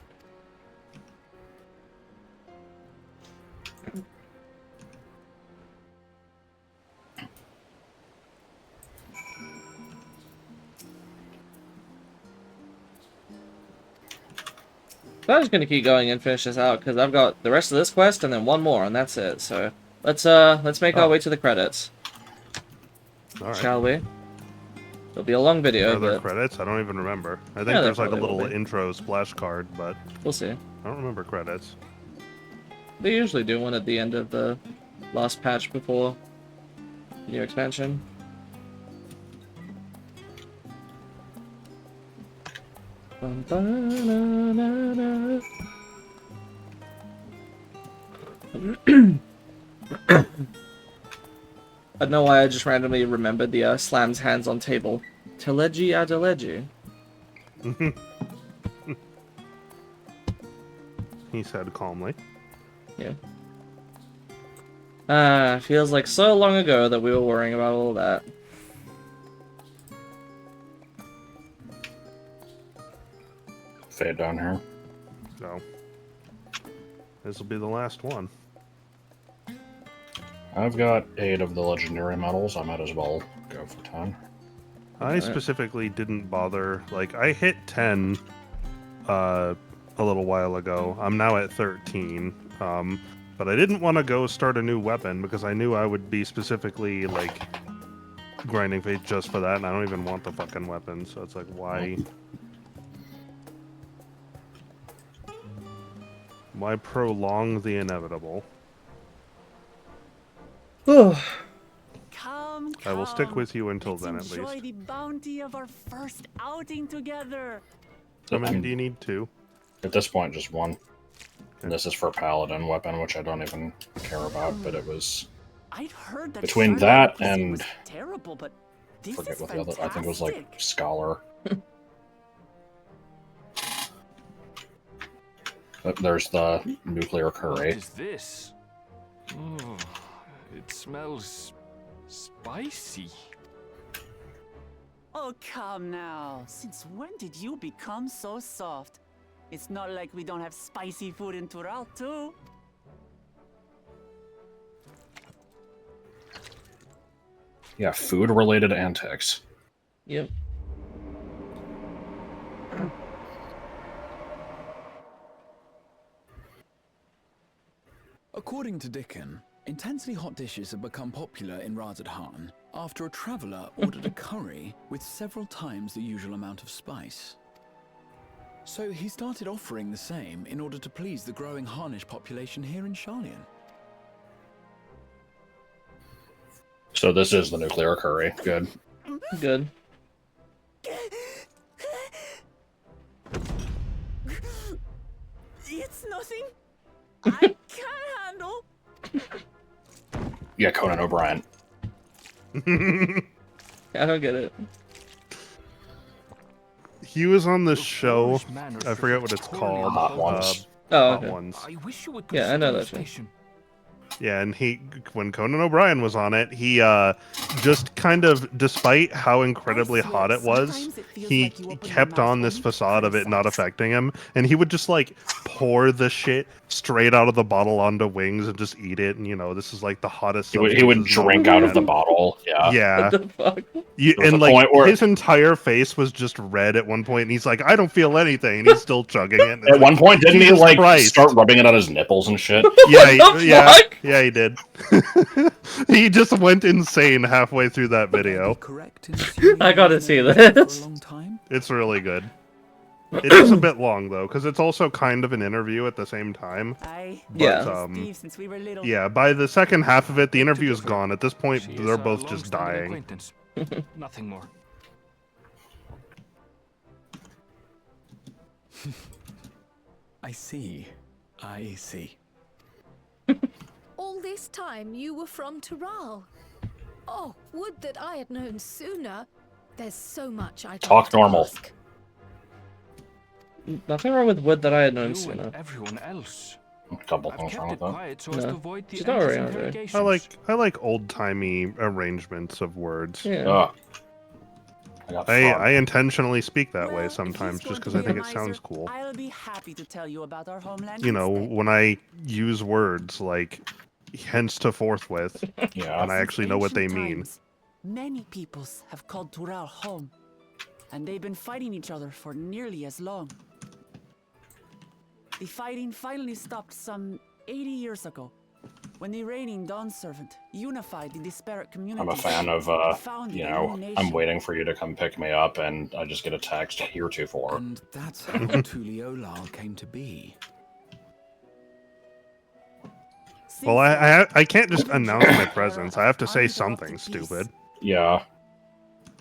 I'm just gonna keep going and finish this out because I've got the rest of this quest and then one more and that's it. So let's make our way to the credits. All right. Shall we? It'll be a long video. Are there but credits? I don't even remember. I think Yeah, there there's like a probably will little be. intro splash card, but we'll see. I don't remember credits. They usually do one at the end of the last patch before the new expansion. I don't know why I just randomly remembered the slams hands on table. Telegy adelegy. He said calmly. Yeah. Feels like so long ago that we were worrying about all that. Fade down here. So this will be the last one. I've got 8 of the legendary medals. I might as well go for 10. I specifically didn't bother. Like, I hit 10 a little while ago. I'm now at 13. But I didn't want to go start a new weapon because I knew I would be specifically, like, grinding faith just for that, and I don't even want the fucking weapon, so it's like, why? Why prolong the inevitable? Come, I will stick come. with you until Let's then, at enjoy least. the bounty of our first outing together. How many do you need? 2? At this point, just 1. And this is for paladin weapon, which I don't even care about, but it was... I'd heard that Between Charlotte that Cuisine and- was terrible, but this forget is what the other... I think it was like fantastic. scholar. But there's the nuclear What curry. is this? Oh, it smells spicy. Oh, come now. Since when did you become so soft? It's not like we don't have spicy food in Tural, too. Yeah, food-related antics. Yep. According to Dickon, intensely hot dishes have become popular in Razadhan after a traveller ordered a curry with several times the usual amount of spice. So he started offering the same in order to please the growing Harnish population here in Sharlayan. So this is the nuclear curry. Good. Good. It's nothing I can't handle. Yeah, Conan O'Brien. I don't get it. He was on this Your show. foolish manners I forget what it's reflect poorly called. on Hot Ones. Oh, Hot okay. Ones. I wish you would Yeah, I know consider that show. station. Yeah, and when Conan O'Brien was on it, he just kind of, despite how incredibly hot it was, Sometimes it feels he like you open your kept mouth on this and facade of it not criticize. affecting him, and he would just like pour the shit straight out of the bottle onto wings and just eat it, and this is like the hottest. He would substances drink known out to of the man. bottle. Yeah. Yeah, What the fuck? you, There was and a like point where- his entire face was just red at one point, and he's like, "I don't feel anything," and he's still chugging it. and it's At one like, point, didn't he Jesus like Christ. start rubbing it on his nipples and shit? Yeah, What the fuck? yeah, he did. He just went insane halfway through that video. Correct in assuming I gotta he's see known for this. a long time? It's really good. It is a bit long though, because it's also kind of an interview at the same time. I Yeah. Steve since we were little. Yeah, by the second half of it, the interview is gone. At this point, She they're is a both just long-standing dying. acquaintance. Nothing more. I see. I see. All this time you were from Tural. Oh, would that I had known sooner. There's so much I'd Talk like to normal. ask. Nothing wrong with wood that I had known You sooner. and everyone else. A couple I've things kept wrong it with that. quiet so as No. to avoid the She's not endless around there. interrogations. I like old timey arrangements of words. Yeah. Ugh. I intentionally speak that way Well, if sometimes he's just going because to I be think a it sounds miser, cool. I'll be happy to tell you about our homeland. You know, instead. when I use words like hence to forthwith, Yeah. and I Since actually know what they ancient mean. times, many peoples have called Tural home, and they've been fighting each other for nearly as long. The fighting finally stopped some 80 years ago, when the reigning Dawn Servant unified the disparate communities. I'm a fan of, and founded you a know, new I'm nation. waiting for you to come pick me up, and I just get a text heretofore. And that's how Tuliolal came to be. Since Well, then, I can't just the announce my era presence. of I have to say uninterrupted something peace. stupid. Yeah,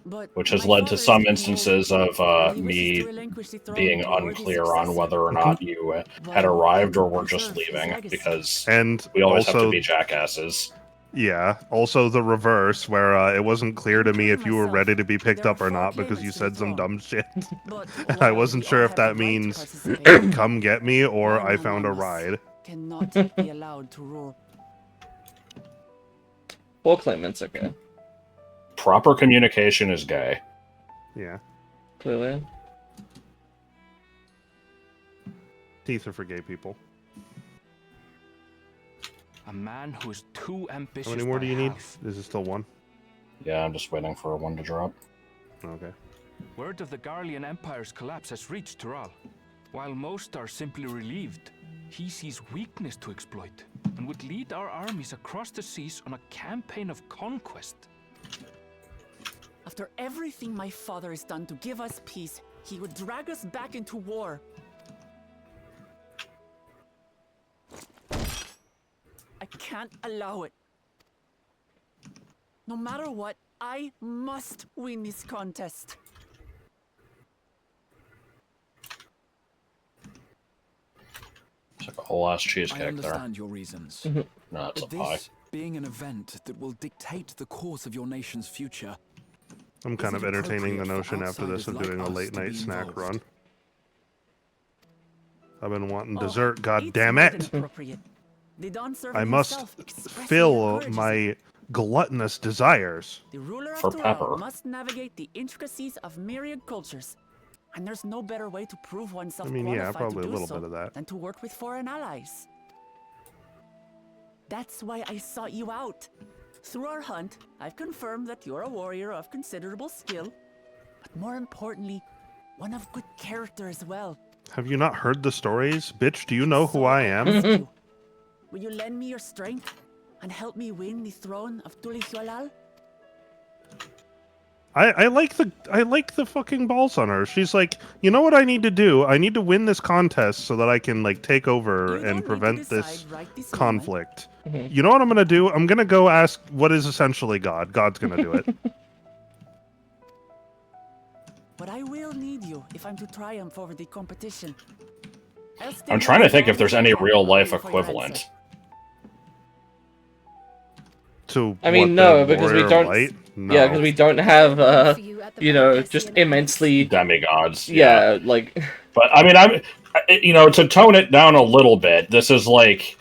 But which has my led father to is some getting instances older, of and he wishes me to relinquish the throne being to a worthy unclear on successor. whether or not you had While arrived I or were just preserve his leaving, legacy. because And we always have to also, be jackasses. yeah, also the reverse, where it wasn't clear to me if you were ready to be picked There are up or 4 not because you claimants to said the some throne. dumb shit. But And I while wasn't we sure all if have that the right to means participate, come get me or I one found a among us ride. cannot be allowed to rule. 4 claimants, okay. Proper communication is gay. Yeah. Clearly. Teeth are for gay people. A man who is too ambitious. How many more by do you need? half. Is it still one? Yeah, I'm just waiting for one to drop. Okay. Word of the Garlean Empire's collapse has reached Tural. While most are simply relieved, he sees weakness to exploit and would lead our armies across the seas on a campaign of conquest. After everything my father has done to give us peace, he would drag us back into war. I can't allow it. No matter what, I must win this contest. It's like a whole ass I cheesecake there. understand your reasons. No, it's a But pie. this being an event that will dictate the course of your nation's future. I'm kind Is of it entertaining the appropriate for notion after this of outsiders doing like a us late to night be snack involved? run. I've been wanting Oh, dessert, god it's damn more than it! appropriate. The Dawn Servant I must himself expressly fill encourages it. my gluttonous desires. The ruler of For Tural pepper. must navigate the intricacies of myriad cultures, and there's no better way to prove oneself I mean, yeah, qualified probably to a do little so bit of that. than to work with foreign allies. That's why I sought you out. Through our hunt, I've confirmed that you're a warrior of considerable skill, but more importantly, one of good character as well. Have you not heard the stories? Bitch, do you know who So I am? ask you, will you lend me your strength and help me win the throne of Tuliolal? I like the fucking balls on her. She's like, you know what I need to do? I need to win this contest so that I can like take over You don't and need to prevent this decide right this conflict. You know what I'm gonna do? I'm gonna go ask what is essentially God. God's gonna do it. But I will need you if I'm to triumph over the competition. Else I'm there trying to is think no if there's way any I'm real life waiting for your equivalent. answer. To I mean, what, no, the because we Warrior don't. Light? No. Yeah, because we don't have, For you at the you know, Bikdip just Heights. immensely. Demigods. Yeah, like. But I mean, you know, to tone it down a little bit, this is like,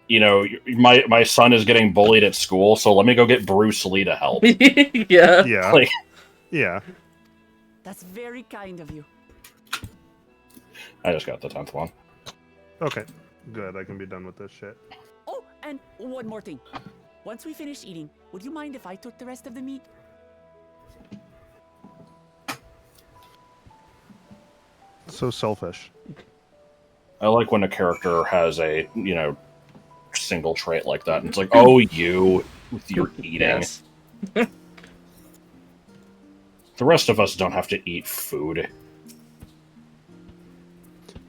you know, my son is getting bullied at school, so let me go get Bruce Lee to help. Yeah. Yeah. Like, Yeah. That's very kind of you. I just got the 10th one. Okay. Good. I can be done with this shit. Oh, and one more thing. Once we finish eating, would you mind if I took the rest of the meat? So selfish. I like when a character has a, you know, single trait like that, and it's like, oh, you with your eating. Yes. The rest of us don't have to eat food.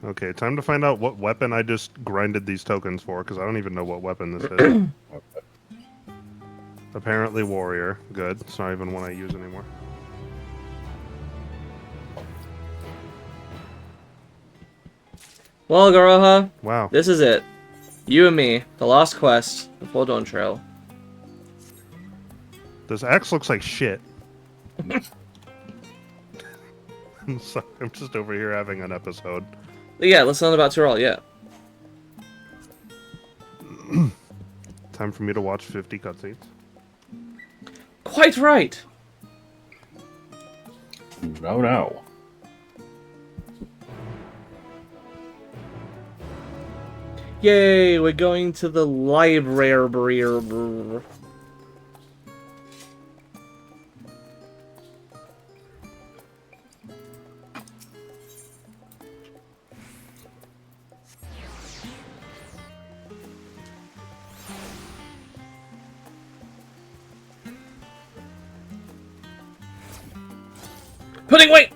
Okay, time to find out what weapon I just grinded these tokens for, because I don't even know what weapon this is. Apparently warrior. Good. It's not even one I use anymore. Well, Garoha, Wow. this is it. You and me, the last quest before Dawntrail. This axe looks like shit. I'm sorry, I'm just over here having an episode. Yeah, let's learn about Tural, yeah. Time for me to watch 50 cutscenes. Quite right! No. Yay, we're going to the library. Pudding, wait!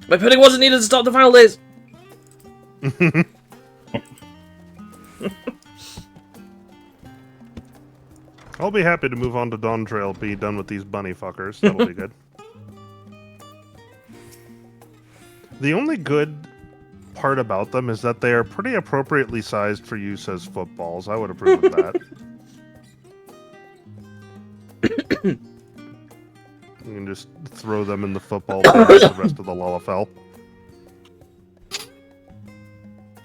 My pudding wasn't needed to stop the final days! I'll be happy to move on to Dawntrail, be done with these bunny fuckers. That'll be good. The only good part about them is that they are pretty appropriately sized for use as footballs. I would approve of that. You can just throw them in the football pit with the rest of the Lalafell.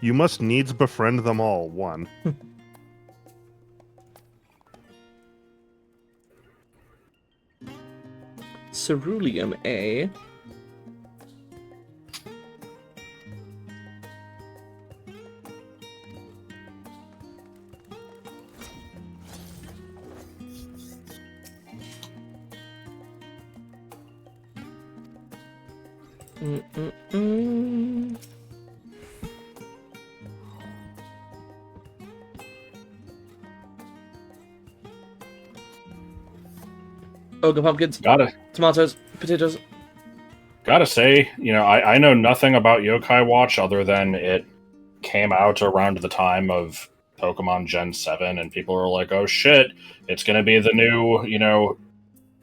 You must needs befriend them all. 1. Ceruleum, eh? Ogre pumpkins. Tomatoes. Potatoes. Gotta say, I know nothing about Yokai Watch other than it came out around the time of Pokemon Gen 7, and people are like, oh shit, it's gonna be the new,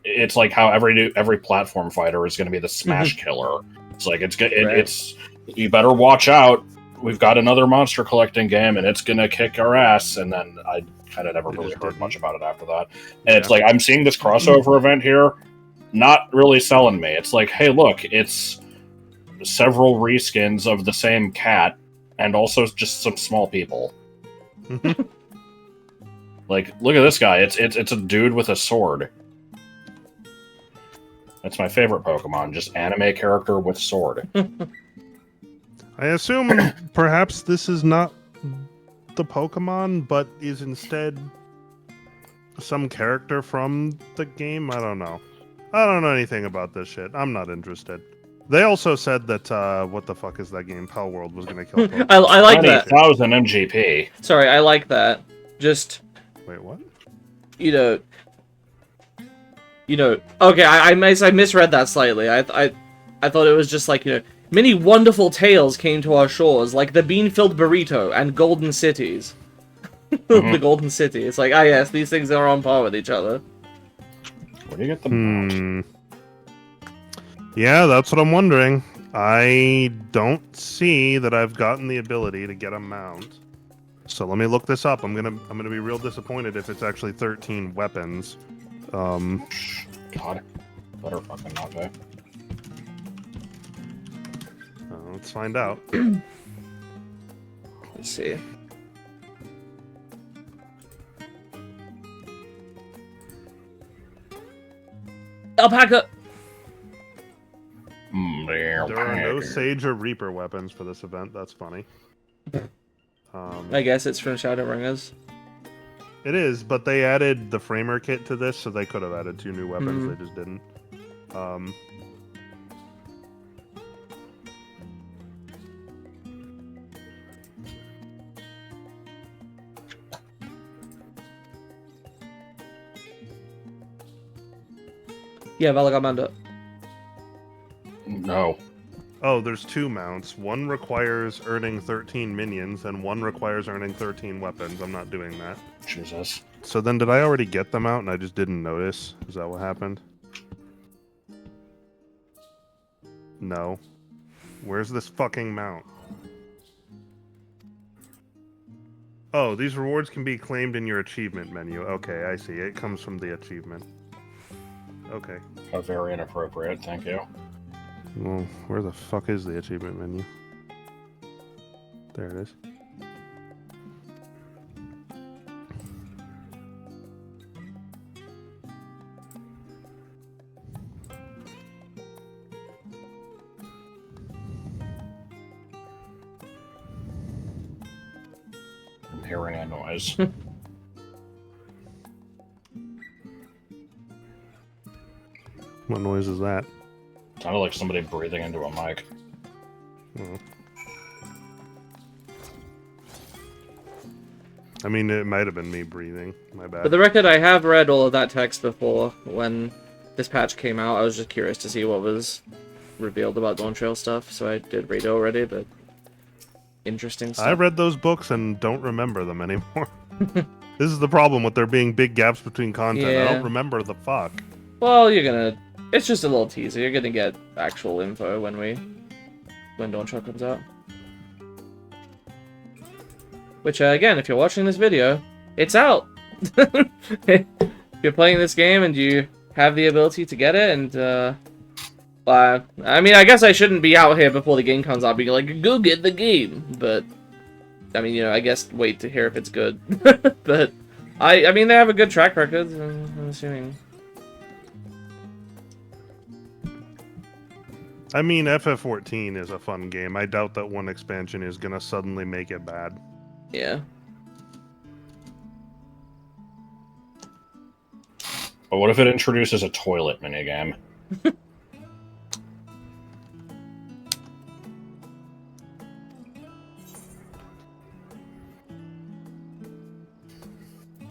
it's like how every platform fighter is gonna be the Smash Killer. It's like, it's you better watch out. We've got another monster collecting game, and it's gonna kick our ass. And then I kind of never really heard much about it after that. And it's like, I'm seeing this crossover event here, not really selling me. It's like, hey, look, it's several reskins of the same cat, and also just some small people. Like, look at this guy. It's a dude with a sword. That's my favorite Pokemon, just anime character with sword. I assume perhaps this is not the Pokemon, but is instead some character from the game? I don't know. I don't know anything about this shit. I'm not interested. They also said that, what the fuck is that game? Pal World was going to kill Pokemon. I like that. 20,000 MGP. Sorry, I like that. Just... Wait, what? Okay, I misread that slightly. I thought it was just like, many wonderful tales came to our shores, like the bean-filled burrito and golden cities. The golden city. It's like, yes, these things are on par with each other. Where do you get the mount? Yeah, that's what I'm wondering. I don't see that I've gotten the ability to get a mount. So let me look this up. I'm gonna be real disappointed if it's actually 13 weapons. God, better fucking not be. Let's find out. Let's see. Alpaca! There are no Sage or Reaper weapons for this event. That's funny. I guess it's from Shadowbringers. It is, but they added the Framer kit to this, so they could have added 2 new weapons. They just didn't. Yeah, Valagamanda. No. Oh, there's 2 mounts. One requires earning 13 minions, and one requires earning 13 weapons. I'm not doing that. Jesus. So then did I already get them out and I just didn't notice? Is that what happened? No. Where's this fucking mount? Oh, these rewards can be claimed in your achievement menu. Okay, I see. It comes from the achievement. Okay. Oh, very inappropriate, thank you. Well, where the fuck is the achievement menu? There it is. hearing a noise. What noise is that? Sounded like somebody breathing into a mic. Oh. I mean, it might have been me breathing. My bad. For the record, I have read all of that text before when this patch came out. I was just curious to see what was revealed about Dawntrail stuff, so I did read it already, but interesting stuff. I read those books and don't remember them anymore. This is the problem with there being big gaps between content. I Yeah. don't remember the fuck. Well, you're gonna... It's just a little teaser. You're gonna get actual info when Dawntrail comes out. Which, again, if you're watching this video, it's out! If you're playing this game and you have the ability to get it, and, I mean, I guess I shouldn't be out here before the game comes out being like, go get the game! But, I mean, you know, I guess wait to hear if it's good. But, I mean, they have a good track record, I'm assuming. I mean, FF14 is a fun game. I doubt that one expansion is gonna suddenly make it bad. Yeah. But what if it introduces a toilet minigame?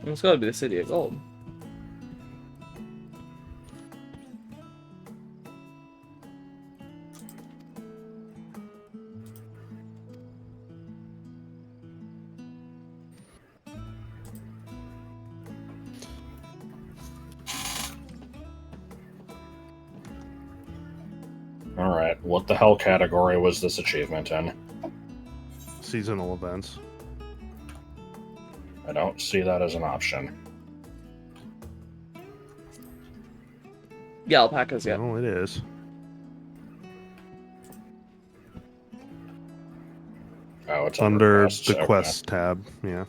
It's gotta be the City of Gold. Alright, what the hell category was this achievement in? Seasonal events. I don't see that as an option. Yeah, alpacas, yeah. Oh, it is. Oh, it's Under quests, the okay. quests tab, yeah.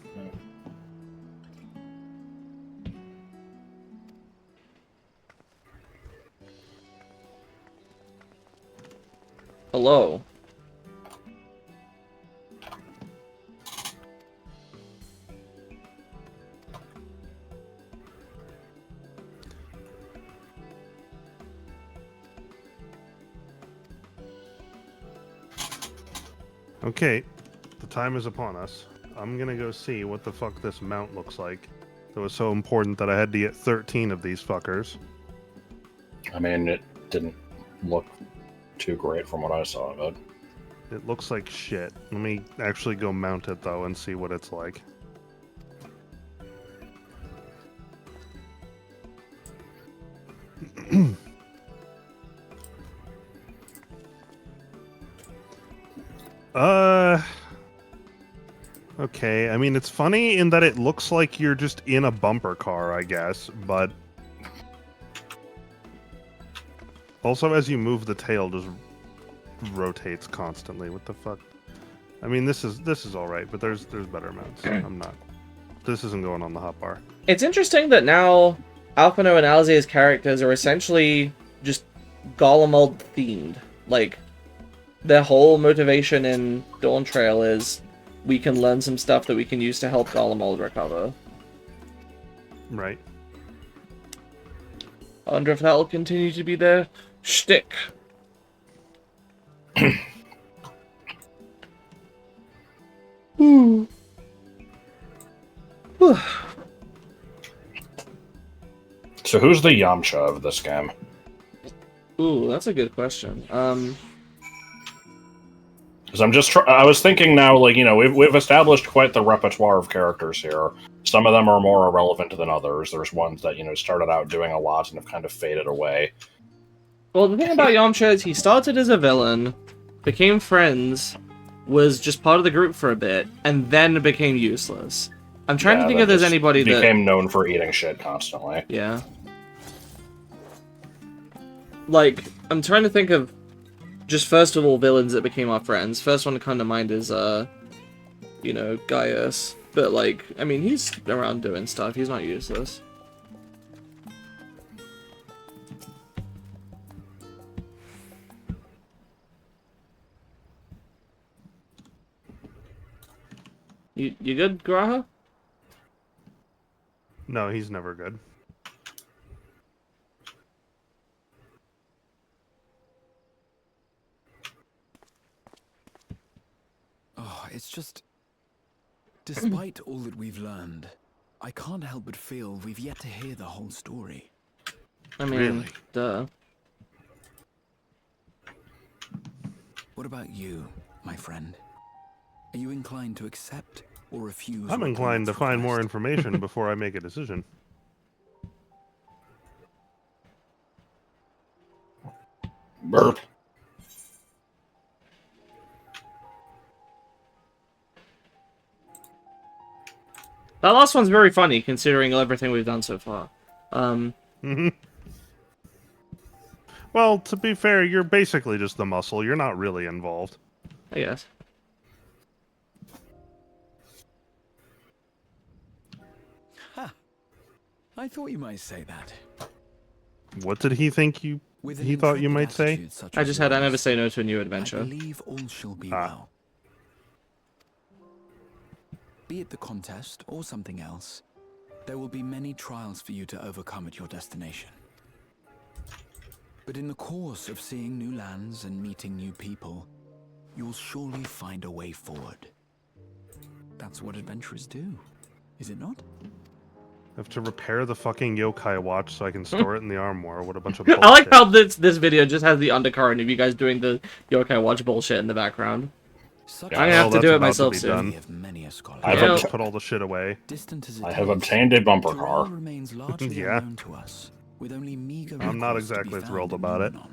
Hello. Okay, the time is upon us. I'm gonna go see what the fuck this mount looks like. That was so important that I had to get 13 of these fuckers. I mean, it didn't look too great from what I saw of it. It looks like shit. Let me actually go mount it though and see what it's like. Okay, I mean, it's funny in that it looks like you're just in a bumper car, I guess, but... Also, as you move, the tail just rotates constantly. What the fuck? I mean, this is alright, but there's better mounts. I'm not... This isn't going on the hotbar. It's interesting that now Alphino and Alzir's characters are essentially just Golemold themed. Like, their whole motivation in Dawntrail is we can learn some stuff that we can use to help Golemold recover. Right. I wonder if that'll continue to be their shtick. Ooh. So who's the Yamcha of this game? Ooh, that's a good question. Because I'm just I was thinking now, like, you know, we've established quite the repertoire of characters here. Some of them are more irrelevant than others. There's ones that, you know, started out doing a lot and have kind of faded away. Well, the thing about Yamcha is he started as a villain, became friends, was just part of the group for a bit, and then became useless. I'm trying to think if there's anybody that became known for eating shit constantly. Yeah. Like, I'm trying to think of just first of all villains that became our friends. First one to come to mind is you know, Gaius. But like, I mean, he's around doing stuff. He's not useless. You good, Graha? No, he's never good. Oh, it's just... Despite all that we've learned, I can't help but feel we've yet to hear the whole story. I mean, Really? duh. What about you, my friend? Are you inclined to accept or refuse? I'm our inclined to opponent's find more request? information before I make a decision. Burp. That last one's very funny, considering everything we've done so far. Well, to be fair, you're basically just the muscle. You're not really involved. I guess. Ha! I thought you might say that. What did he think you... With an he thought you intrepid might say? attitude such I as just had I never yours, say no to a new I adventure. believe all shall be Ah. well. Be it the contest or something else, there will be many trials for you to overcome at your destination. But in the course of seeing new lands and meeting new people, you'll surely find a way forward. That's what adventurers do, is it not? I have to repair the fucking yokai watch so I can store it in the armoire. What a bunch of bullshit. I like how this video just has the undercurrent of you guys doing the Yokai Watch bullshit in the background. Such Yeah, I'm gonna have to that's do it about myself be soon. done. of many a scholar. I've Yeah. obta- Put all the shit away. Distant as it I have is, obtained a bumper Tyrell car. remains largely Yeah. unknown to us, with only meager I'm not records to be exactly found thrilled in about it. Numenon.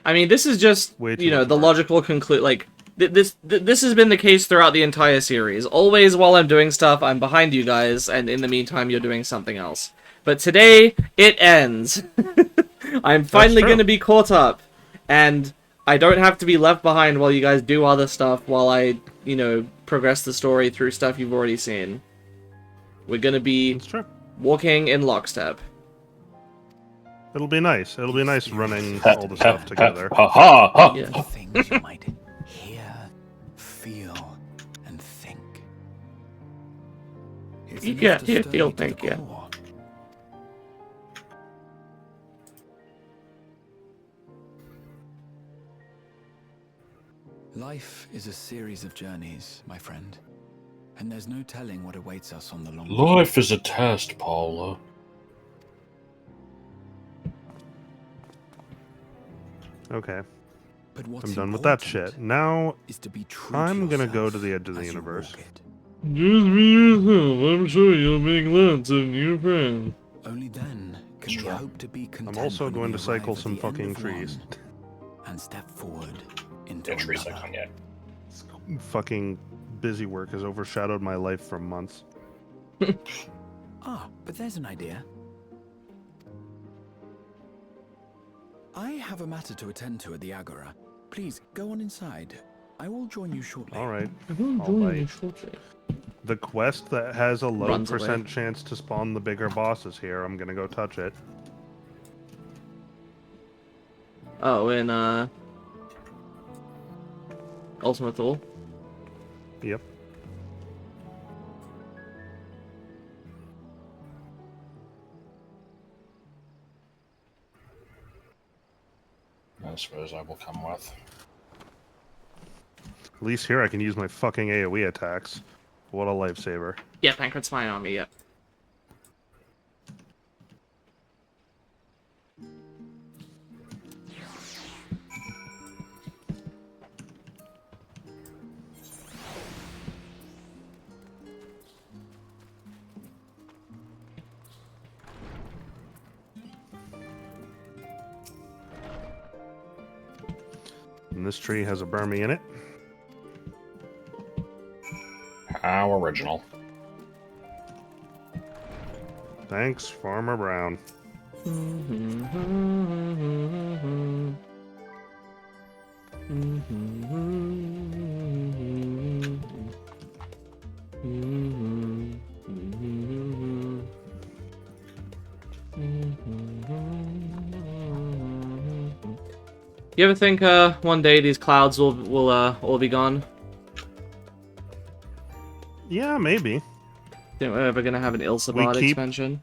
I mean, this is just, Way too you know, much the work. logical conclude. Like, this has been the case throughout the entire series. Always, while I'm doing stuff, I'm behind you guys, and in the meantime, you're doing something else. But today, it ends. I'm finally true. going to be caught up, and I don't have to be left behind while you guys do other stuff while I, you know, progress the story through stuff you've already seen. We're going to be It's true. walking in lockstep. It'll be nice. It'll be nice running all the stuff together. Ha ha ha! Yeah. The things you might hear, feel, and think. It's enough Yeah, to hear, stir feel, you to the think, yeah. core. Life is a series of journeys, my friend, and there's no telling what awaits us on the long road. Life is a test, Paula. Okay, But what's I'm done with that important shit. Now, is to be true I'm to gonna go yourself to the edge of the as you universe. walk it. Just be yourself. I'm sure you'll make lots of new friends. Only then can we Sure. hope to be content. I'm also when going we to cycle arrive at some the end fucking of trees. one and step forward into Yeah, tree another. cycling yet. Fucking busy work has overshadowed my life for months. Ah, but there's an idea. I have a matter to attend to at the Agora. Please, go on inside. I will join you shortly. Alright. I'll join you The quest that has a low Runs away. percent chance to spawn the bigger bosses here, I'm gonna go touch it. Oh, in, Ultimate Thule? Yep. I suppose I will come with. At least here I can use my fucking AoE attacks. What a lifesaver. Yeah, Pancrat's fine on me, yeah. And this tree has a Burmy in it. How original. Thanks, Farmer Brown. You ever think, one day these clouds will all be gone? Yeah, maybe. Think we're ever gonna have an Ilsabard keep- expansion?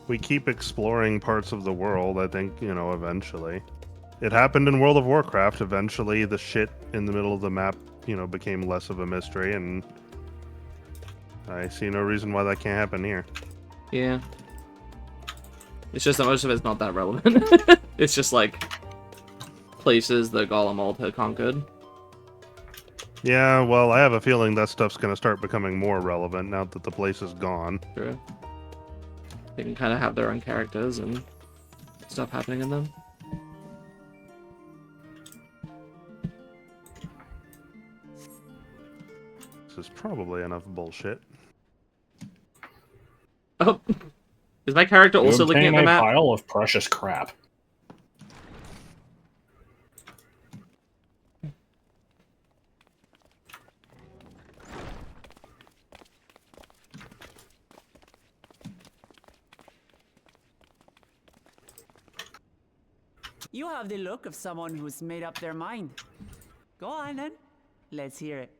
We keep exploring parts of the world, I think, you know, eventually. It happened in World of Warcraft. Eventually, the shit in the middle of the map, you know, became less of a mystery, and I see no reason why that can't happen here. Yeah. It's just that most of it's not that relevant. It's just like places that Golemald had conquered. Yeah, well, I have a feeling that stuff's going to start becoming more relevant now that the place is gone. True. They can kind of have their own characters and stuff happening in them. This is probably enough bullshit. Oh, is my character also looking at the map? A pile of precious crap. You have the look of someone who's made up their mind. Go on then. Let's hear it.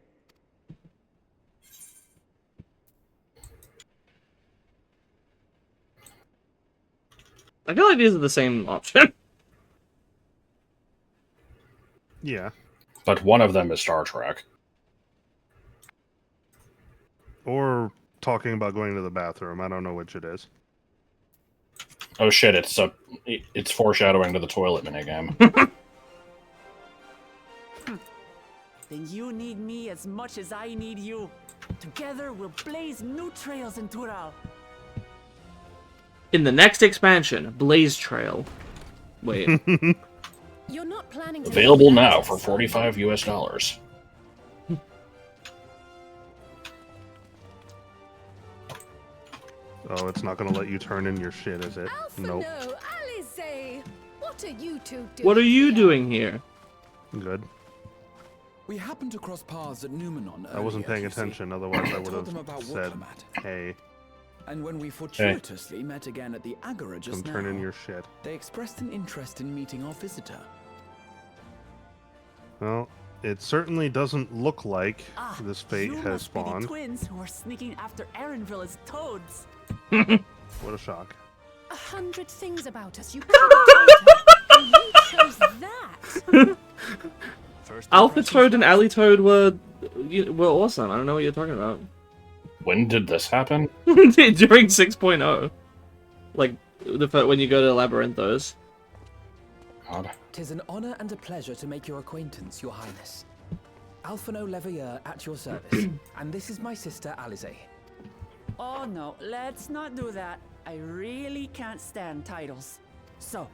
I feel like these are the same option. Yeah. But one of them is Star Trek. Or talking about going to the bathroom. I don't know which it is. Oh shit! It's foreshadowing to the toilet minigame. Then you need me as much as I need you. Together we'll blaze new trails in Tural. In the next expansion, Blaze Trail. Wait. You're not planning to Available now for $45 US. Oh, it's not going to let you turn in your shit, is it? Nope. No, Alice, what are you two doing? What are you doing here? Good. We happened to cross paths at Numenon. I wasn't earlier, paying you see. attention, otherwise I would told them have about said, Wolframat. hey, And when we fortuitously met again at the Agora just come now, turn in your shit. they expressed an interest in meeting our visitor. Well, it certainly doesn't look like this fate you has must be the spawned. twins who are sneaking after Erenville as toads. What a shock. 100 things about us you couldn't tell her, and you chose that. Alpha Toad and Alley Toad were awesome. I don't know what you're talking about. When did this happen? During 6.0. Like, when you go to Labyrinthos. God. 'Tis an honor and a pleasure to make your acquaintance, Your Highness. Alphino Leveilleur at your service, and this is my sister Alize. Oh no, let's not do that. I really can't stand titles. So,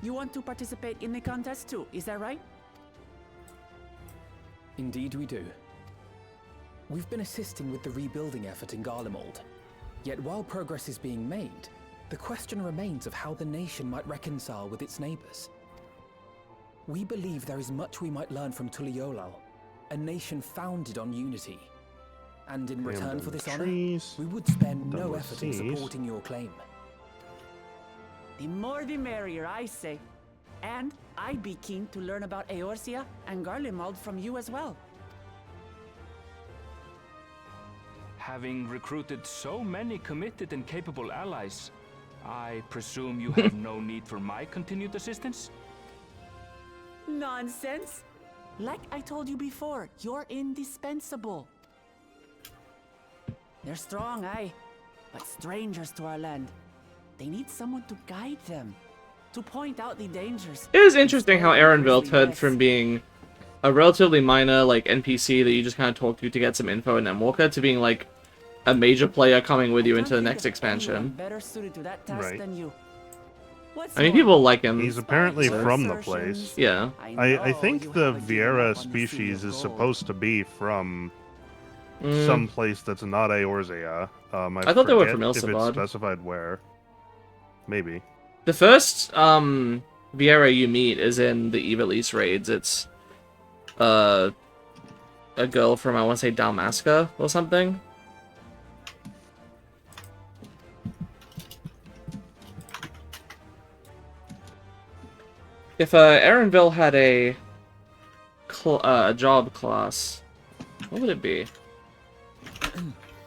you want to participate in the contest too, is that right? Indeed we do. We've been assisting with the rebuilding effort in Garlemald. Yet while progress is being made, the question remains of how the nation might reconcile with its neighbors. We believe there is much we might learn from Tuliolal, a nation founded on unity. And in return for this honor, we would spare no effort in supporting your claim. The more the merrier, I say. And I'd be keen to learn about Eorzea and Garlemald from you as well. Having recruited so many committed and capable allies, I presume you have no need for my continued assistance? Nonsense! Like I told you before, you're indispensable. They're strong, aye, but strangers to our land. They need someone to guide them, to point out the dangers. It is interesting how Erenville turned from being a relatively minor, like, NPC that you just kind of talk to get some info in Endwalker to being, like, a major player coming with you into the next expansion. Better suited to that task than you. I mean, people like him. He's apparently from the place. Yeah. I think the Viera species is supposed to be from some place that's not Eorzea. I thought they were from if it's Ilsabard. specified where. Maybe. The first Viera you meet is in the Ivalice raids. It's a girl from, I want to say, Dalmasca or something. If Erenville had a job class, what would it be?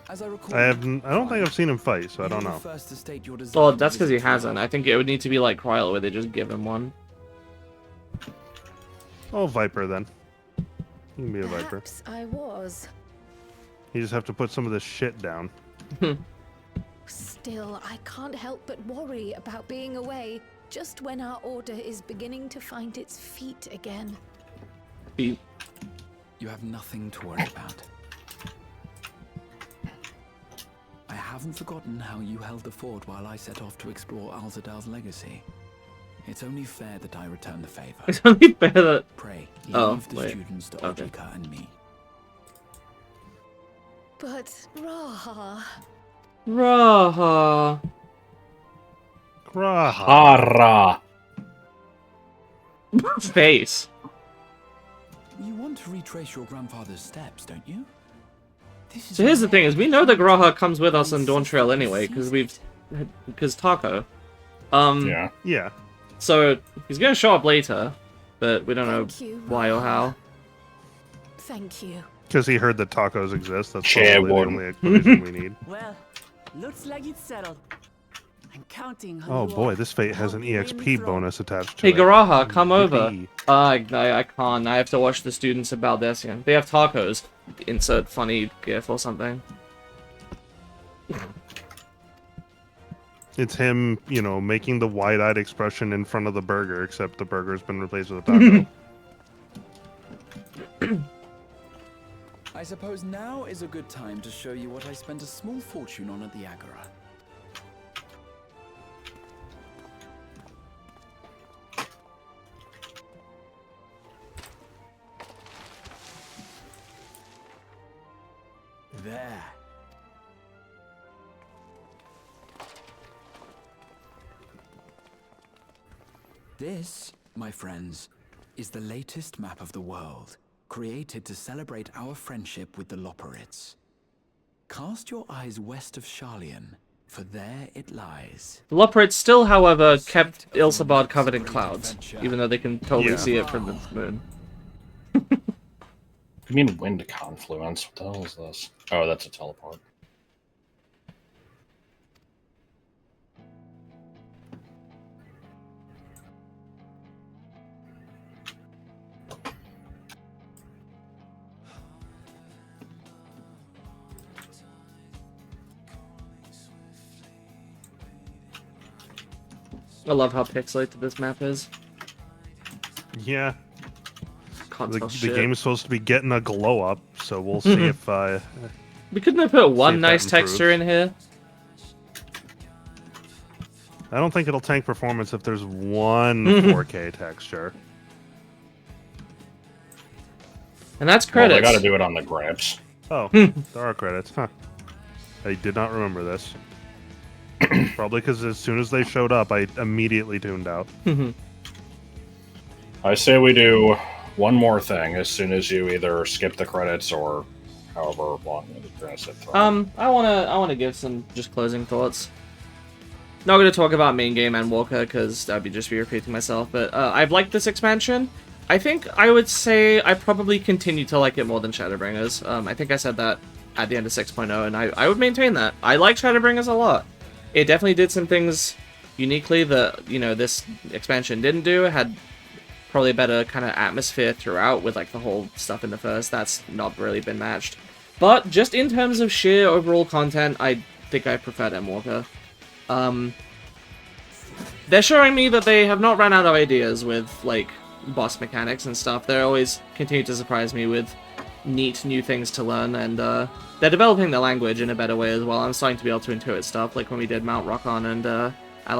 As I recall, I don't think I've seen him fight, so I don't you were know. first to state your Well, desire to that's because he visit Trial. hasn't. I think it would need to be like Kryl, where they just give him one. Oh, Viper then. You can be a Viper. Perhaps I was. You just have to put some of this shit down. Still, I can't help but worry about being away just when our order is beginning to find its feet again. Feet. You have nothing to worry about. I haven't forgotten how you held the fort while I set off to explore Alzadal's legacy. It's only fair that I return the favor. It's only fair that... Pray, Oh, leave the wait. students to Okay. Ojika and me. But Raha, Raha. Graha. Hara. Face. You want to retrace your grandfather's steps, don't you? This is So here's the thing: is we know that Graha comes with us on Insist Dawntrail you anyway, seize because Taco. Yeah. Yeah. So he's gonna show up later, but we don't Thank know you, why or how. thank you. Because he heard that tacos exist. That's Share probably the one. only explanation we need. Well, looks like it's settled. I'm counting on Oh you boy, all this fate to has help an me win EXP the throne. bonus attached to Hey it. Garaha, come over. Yippee. I can't. I have to watch the students about this. Yeah. They have tacos. Insert funny gif or something. It's him, you know, making the wide-eyed expression in front of the burger, except the burger's been replaced with a taco. I suppose now is a good time to show you what I spent a small fortune on at the Agora. There. This, my friends, is the latest map of the world, created to celebrate our friendship with the Loperids. Cast your eyes west of Sharlayan, for there it lies. The Loperids still, however, kept Ilsabard covered in clouds, even though they can totally Yeah. see it from the moon. I mean wind confluence. What the hell is this? Oh, that's a teleport. I love how pixelated this map is. Yeah. Can't The, tell the shit. game is supposed to be getting a glow up, so we'll see if We couldn't have put if one that nice texture in improves. here. I don't think it'll tank performance if there's one 4K texture. And that's Well, credits. they got to do it on the grips. Oh, there are credits. Huh. I did not remember this. Probably because as soon as they showed up, I immediately tuned out. I say we do one more thing as soon as you either skip the credits or however long you're going to sit through. I wanna give some just closing thoughts. Not gonna talk about main game Endwalker because that'd be just be repeating myself. But I've liked this expansion. I think I would say I probably continue to like it more than Shadowbringers. I think I said that at the end of 6.0, and I would maintain that. I like Shadowbringers a lot. It definitely did some things uniquely that, you know, this expansion didn't do. It had probably a better kind of atmosphere throughout with like the whole stuff in the first. That's not really been matched. But just in terms of sheer overall content, I think I preferred Endwalker. They're showing me that they have not run out of ideas with like boss mechanics and stuff. They always continue to surprise me with neat new things to learn, and they're developing the language in a better way as well. I'm starting to be able to intuit stuff, like when we did Mount Rockon and Alo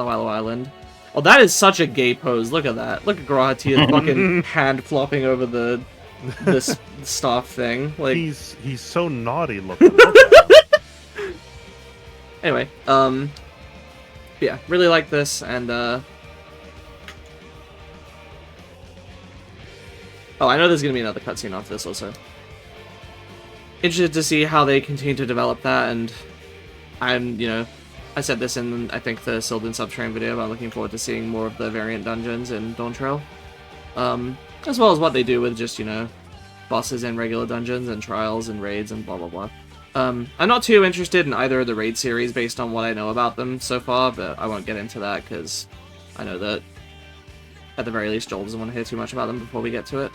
Alo Island. Oh, that is such a gay pose. Look at that. Look at Grahatia's fucking hand flopping over this staff thing. Like, He's so naughty looking. Look at him. anyway, yeah, really like this, and oh, I know there's gonna be another cutscene after this also. Interested to see how they continue to develop that, and I'm, you know, I said this in, I think, the Sylvan Subterranean video, but I'm looking forward to seeing more of the variant dungeons in Dawntrail. As well as what they do with just, you know, bosses in regular dungeons and trials and raids and blah blah blah. I'm not too interested in either of the raid series based on what I know about them so far, but I won't get into that because I know that at the very least Joel doesn't want to hear too much about them before we get to it.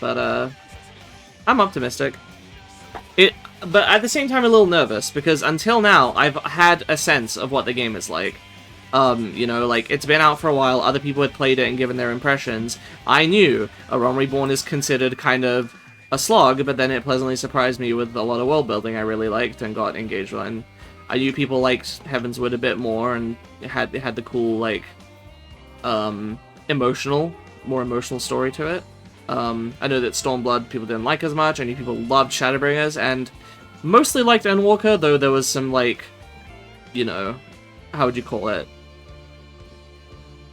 But I'm optimistic. But at the same time a little nervous, because until now I've had a sense of what the game is like. You know, like, it's been out for a while, other people had played it and given their impressions. I knew A Realm Reborn is considered kind of a slog, but then it pleasantly surprised me with a lot of world building I really liked and got engaged in. I knew people liked Heavenswood a bit more, and it had the cool, like, more emotional story to it. I know that Stormblood people didn't like as much. I knew people loved Shadowbringers, and mostly liked Endwalker, though there was some, like, you know, how would you call it?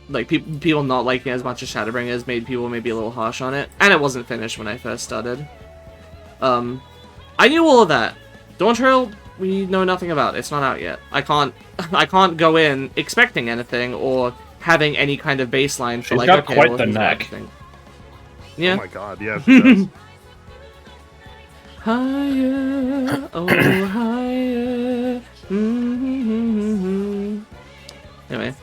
Like, people not liking it as much as Shadowbringers made people maybe a little harsh on it. And it wasn't finished when I first started. I knew all of that. Dawntrail, we know nothing about. It's not out yet. I can't go in expecting anything or having any kind of baseline for, She's like, got okay, quite well, the here's neck. everything. Yeah. Oh my god, yeah, she does. Higher, oh higher. Mm-hmm. Anyway.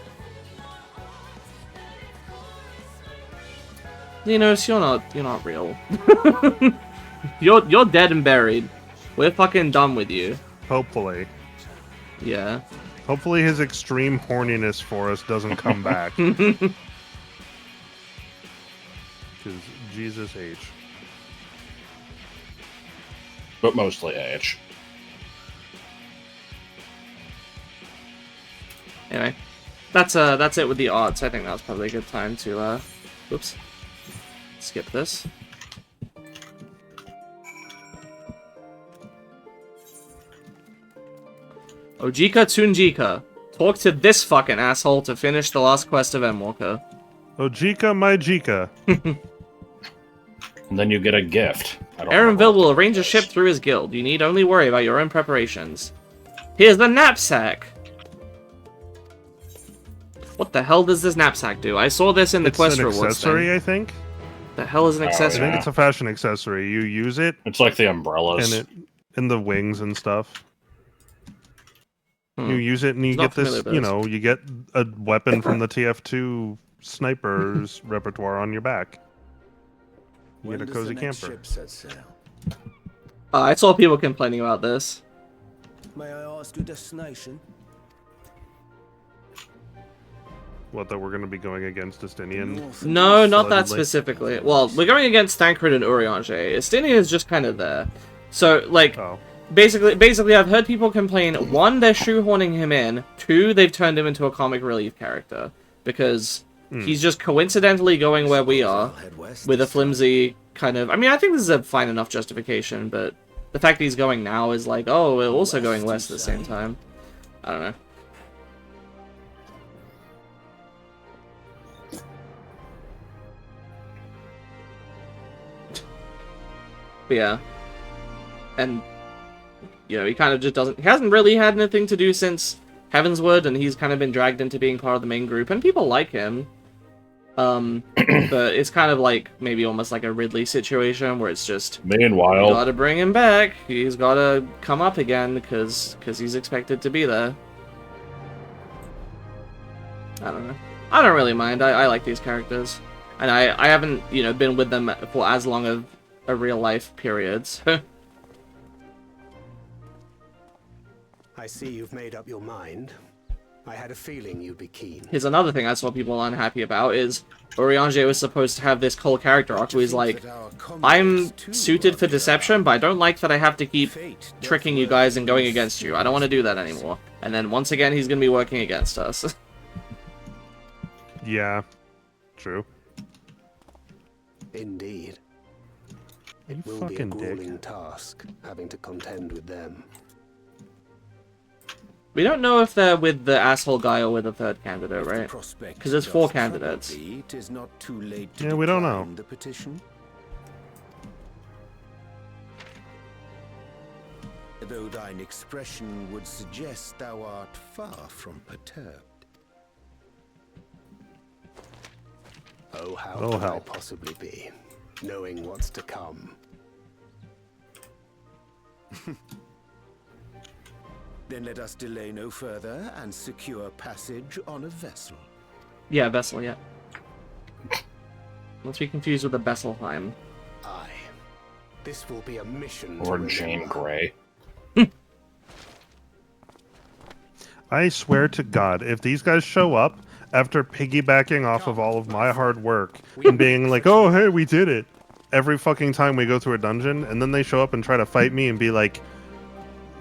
Xenos, you're not real. You're dead and buried. We're fucking done with you. Hopefully. Yeah. Hopefully his extreme horniness for us doesn't come back. Because Jesus H. But mostly H. Anyway. That's it with the odds. I think that was probably a good time to oops. Skip this. Ojika Tsunjika. Talk to this fucking asshole to finish the last quest of Endwalker. Ojika, my Jika. And then you get a gift. Aaronville will arrange a ship through his guild. You need only worry about your own preparations. Here's the knapsack! What the hell does this knapsack do? I saw this in the quest rewards thing. It's an accessory, I think. The hell is an accessory? I think it's a fashion accessory. You use it. It's like the umbrellas. And the wings and stuff. You use it and you get this, you know, you get a weapon from the TF2 sniper's repertoire on your back. You get a cozy camper. I saw people complaining about this. May I ask your destination? What, that we're going to be going against Estinian? No, not that specifically. Well, we're going against Thancred and Urianger. Estinian is just kind of there. So, like, basically, I've heard people complain, one, they're shoehorning him in, two, they've turned him into a comic relief character. Because he's just coincidentally going where we are, with a flimsy kind of... I mean, I think this is a fine enough justification, but the fact that he's going now is like, oh, we're also going west at the same time. I don't know. But yeah. And, you know, he kind of just doesn't... He hasn't really had anything to do since Heavenswood, and he's kind of been dragged into being part of the main group, and people like him. But it's kind of like, maybe almost like a Ridley situation, where it's just... Meanwhile... You gotta bring him back. He's gotta come up again, because he's expected to be there. I don't know. I don't really mind. I like these characters. And I haven't, you know, been with them for as long of a real-life period, so... I see you've made up your mind. I had a feeling you'd be keen. Here's another thing I saw people unhappy about, is Urianger was supposed to have this whole character arc where he's like, I'm suited for deception, but I don't like that I have to keep tricking you guys and going against you. I don't want to do that anymore. And then once again, he's going to be working against us. Yeah, true. Indeed. It will be a grueling task, having to contend with them. We don't know if they're with the asshole guy or with a third candidate, right? Because there's 4 candidates. Yeah, we don't know. The petition. Though thine expression would suggest thou art far from perturbed. Oh, how could I possibly be? knowing what's to come. Then let us delay no further and secure passage on a vessel. Yeah, vessel, yeah. Let's be confused with the Besselheim. Aye. This will be a mission. Or to Jane remember. Grey. I swear to God, if these guys show up after piggybacking off of all of my hard work and being like, oh, hey, we did it, every fucking time we go through a dungeon, and then they show up and try to fight me and be like,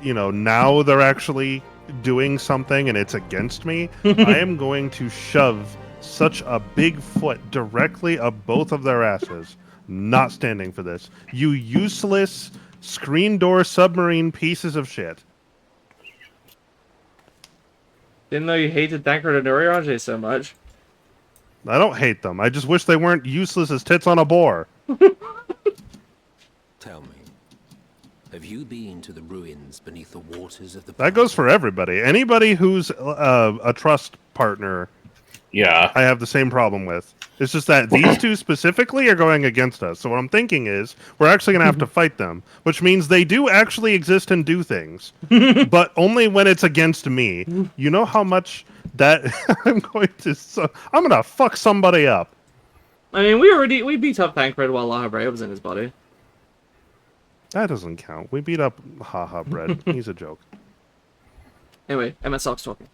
you know, now they're actually doing something and it's against me, I am going to shove such a big foot directly up both of their asses. Not standing for this. You useless screen door submarine pieces of shit. Didn't know you hated Thancred and Urianger so much. I don't hate them. I just wish they weren't useless as tits on a boar. Tell me, have you been to the ruins beneath the waters of the... That goes for everybody. Anybody who's a trust partner, yeah, I have the same problem with. It's just that these two specifically are going against us. So what I'm thinking is we're actually going to have to fight them, which means they do actually exist and do things, but only when it's against me. You know how much that I'm going to fuck somebody up. I mean, we beat up Thancred while Araya was in his body. That doesn't count. We beat up Haha Bread. He's a joke. Anyway, MSL's talking.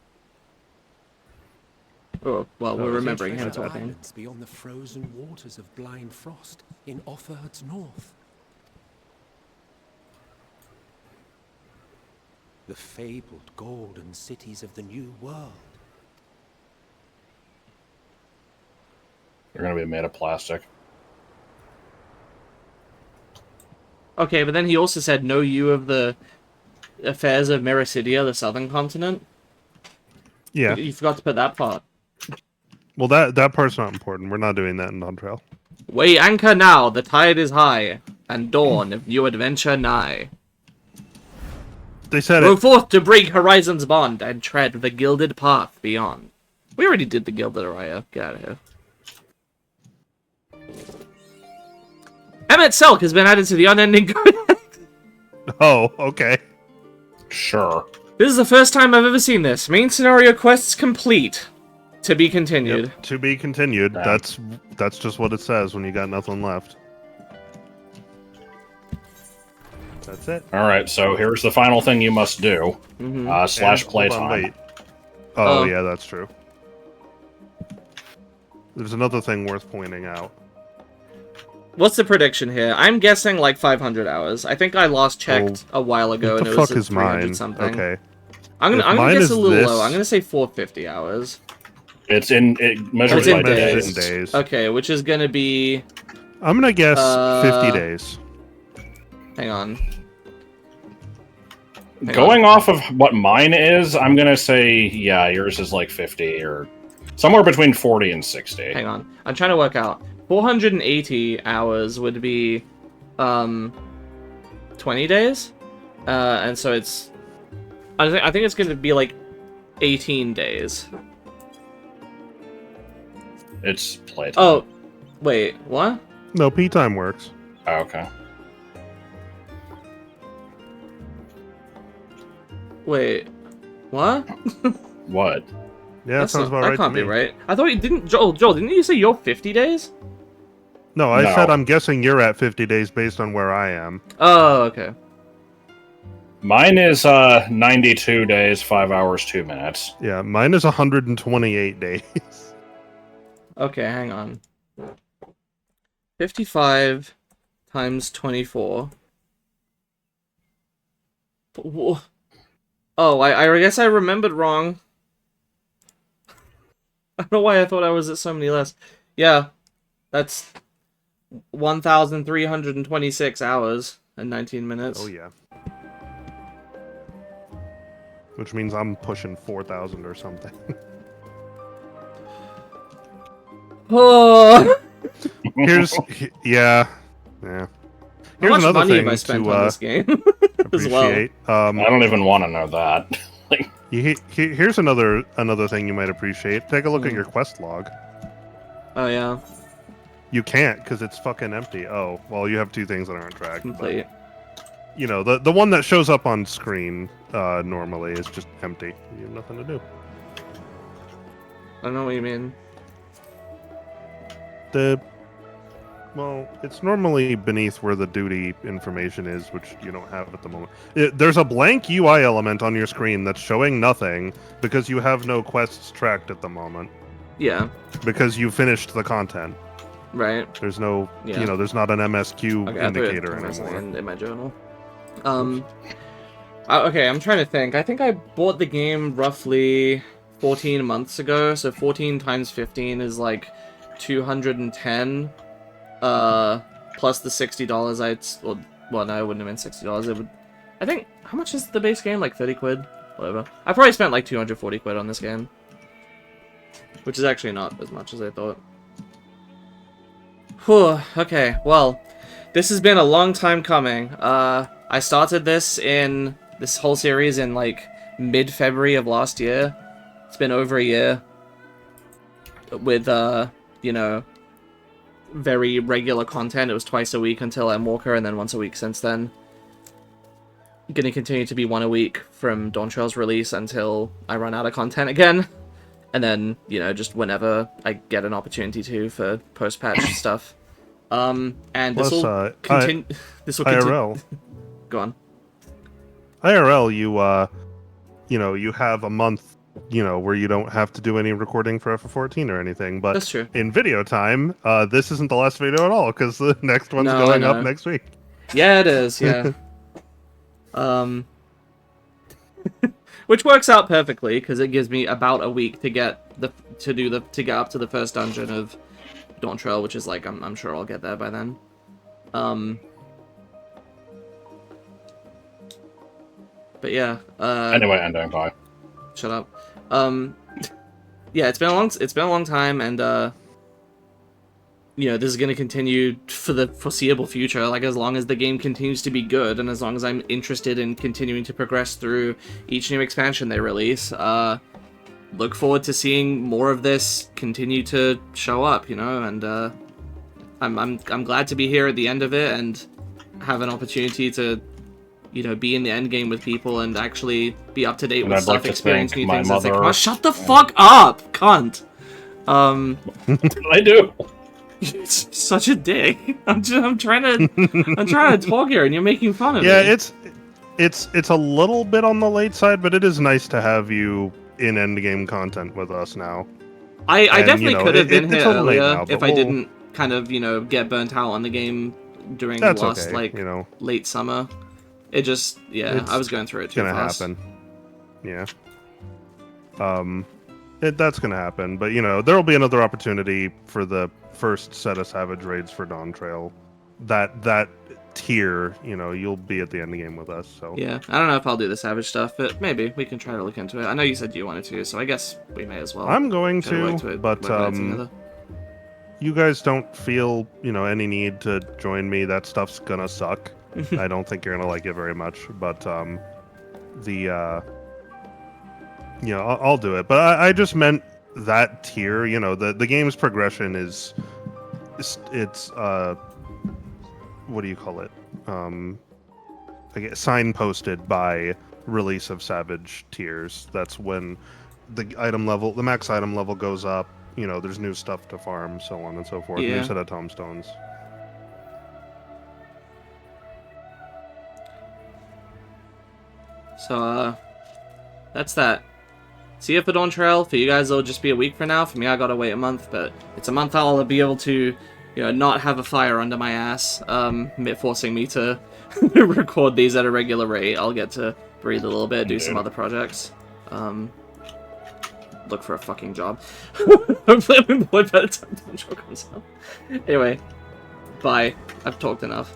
Oh, well, we're remembering him talking. Islands beyond the frozen waters of blind frost in Offerd's north. The fabled golden cities of the New World. They're going to be made of plastic. Okay, but then he also said, know you of the affairs of Mericidia, the southern continent? Yeah. You forgot to put that part. Well, that part's not important. We're not doing that in Dawntrail. Weigh anchor now, the tide is high, and dawn of new adventure nigh. They said Go it. forth to break horizon's bond, and tread the gilded path beyond. We already did the Gilded, Araya. Get out of here. Emmett Selk has been added to the Unending Codex. Oh, okay. Sure. This is the first time I've ever seen this. Main scenario quests complete. To be continued. Yep, to be continued. Yeah. That's just what it says when you got nothing left. That's it. All right, so here's the final thing you must do. Slash And, hold on, playtime. wait. Oh, yeah, that's true. There's another thing worth pointing out. What's the prediction here? I'm guessing like 500 hours. I think I last checked a while ago What and the it fuck was is 300 mine? something. Okay. I'm gonna mine guess is a little this- low. I'm gonna say 450 hours. It measures It's in by days. days. Okay, which is gonna be... I'm gonna guess 50 days. Hang on. Going off of what mine is, I'm gonna say, yeah, yours is like 50 or somewhere between 40 and 60. Hang on. I'm trying to work out. 480 hours would be 20 days. And so it's I think it's going to be like 18 days. It's playtime. Oh, wait, what? No, P time works. Oh, okay. Wait, what? Yeah, What? that sounds about right That can't to be me. right. I thought you didn't, Joel, didn't you say you're 50 days? No, I No. said I'm guessing you're at 50 days based on where I am. Oh, okay. Mine is 92 days, 5 hours, 2 minutes. Yeah, mine is 128 days. Okay, hang on. 55 times 24. Oh, I guess I remembered wrong. I don't know why I thought I was at so many less. Yeah, that's 1,326 hours and 19 minutes. Oh, yeah. Which means I'm pushing 4,000 or something. Oh. Yeah. How Here's much another money thing have I spent to on this game? As well. appreciate. I don't even want to know that. Here's another thing you might appreciate. Take a look at your quest log. Oh, yeah. You can't, because it's fucking empty. Oh, well, you have 2 things that aren't tracked. Complete. But, you know, the one that shows up on screen normally is just empty. You have nothing to do. I don't know what you mean. Well, it's normally beneath where the duty information is, which you don't have at the moment. There's a blank UI element on your screen that's showing nothing because you have no quests tracked at the moment. Yeah. Because you finished the content. Right. There's no, you know, there's not an MSQ indicator anymore. In my journal. Okay, I'm trying to think. I think I bought the game roughly 14 months ago, so 14 times 15 is like 210. Plus the $60 well, no, it wouldn't have been $60. It would, I think, how much is the base game? Like 30 quid? Whatever. I probably spent like 240 quid on this game. Which is actually not as much as I thought. Whew, okay, well, this has been a long time coming. I started this whole series in like mid-February of last year. It's been over a year. With, you know, very regular content. It was twice a week until Endwalker, and then once a week since then. Gonna continue to be 1 a week from Dawntrail's release until I run out of content again. And then, you know, just whenever I get an opportunity to for post-patch stuff. And this will continue... IRL. Go on. IRL, you know, you have a month, you know, where you don't have to do any recording for FF14 or anything. But that's true. In video time, this isn't the last video at all, because the next one's going up next week. Yeah, it is, yeah. Which works out perfectly, because it gives me about a week to get up to the first dungeon of Dawntrail, which is like, I'm sure I'll get there by then. But yeah. Anyway, ending. Bye. Shut up. Yeah, it's been a long time, and you know, this is going to continue for the foreseeable future, like as long as the game continues to be good, and as long as I'm interested in continuing to progress through each new expansion they release. Look forward to seeing more of this continue to show up, you know, and I'm glad to be here at the end of it and have an opportunity to, you know, be in the end game with people and actually be up to date with stuff, experience new things as they come out. Shut the fuck up, cunt! I do. It's such a dick. I'm trying to talk here, and you're making fun of me. Yeah, it's a little bit on the late side, but it is nice to have you in endgame content with us now. I definitely, you know, could have been here earlier now, if I didn't kind of, you know, get burnt out on the game during the last you know, late summer. It just, yeah, I was going through it too fast. It's gonna happen. Yeah. That's gonna happen, but you know, there will be another opportunity for the first set of Savage raids for Dawntrail. That tier, you know, you'll be at the end game with us. So yeah, I don't know if I'll do the Savage stuff, but maybe we can try to look into it. I know you said you wanted to, so I guess we may as well. I'm going to, but you guys don't feel, you know, any need to join me. That stuff's gonna suck. I don't think you're gonna like it very much, but you know, I'll do it. But I just meant that tier. You know, the game's progression is it's what do you call it? I guess signposted by release of Savage tiers. That's when the max item level goes up. You know, there's new stuff to farm, so on and so forth. Yeah. New set of tombstones. So, that's that. See you for Dawntrail. For you guys, it'll just be a week for now. For me, I gotta wait a month, but it's a month I'll be able to, you know, not have a fire under my ass, forcing me to record these at a regular rate. I'll get to breathe a little bit, do some other projects. Look for a fucking job. Hopefully I'm employed by the time Dawntrail comes out. Anyway, bye. I've talked enough.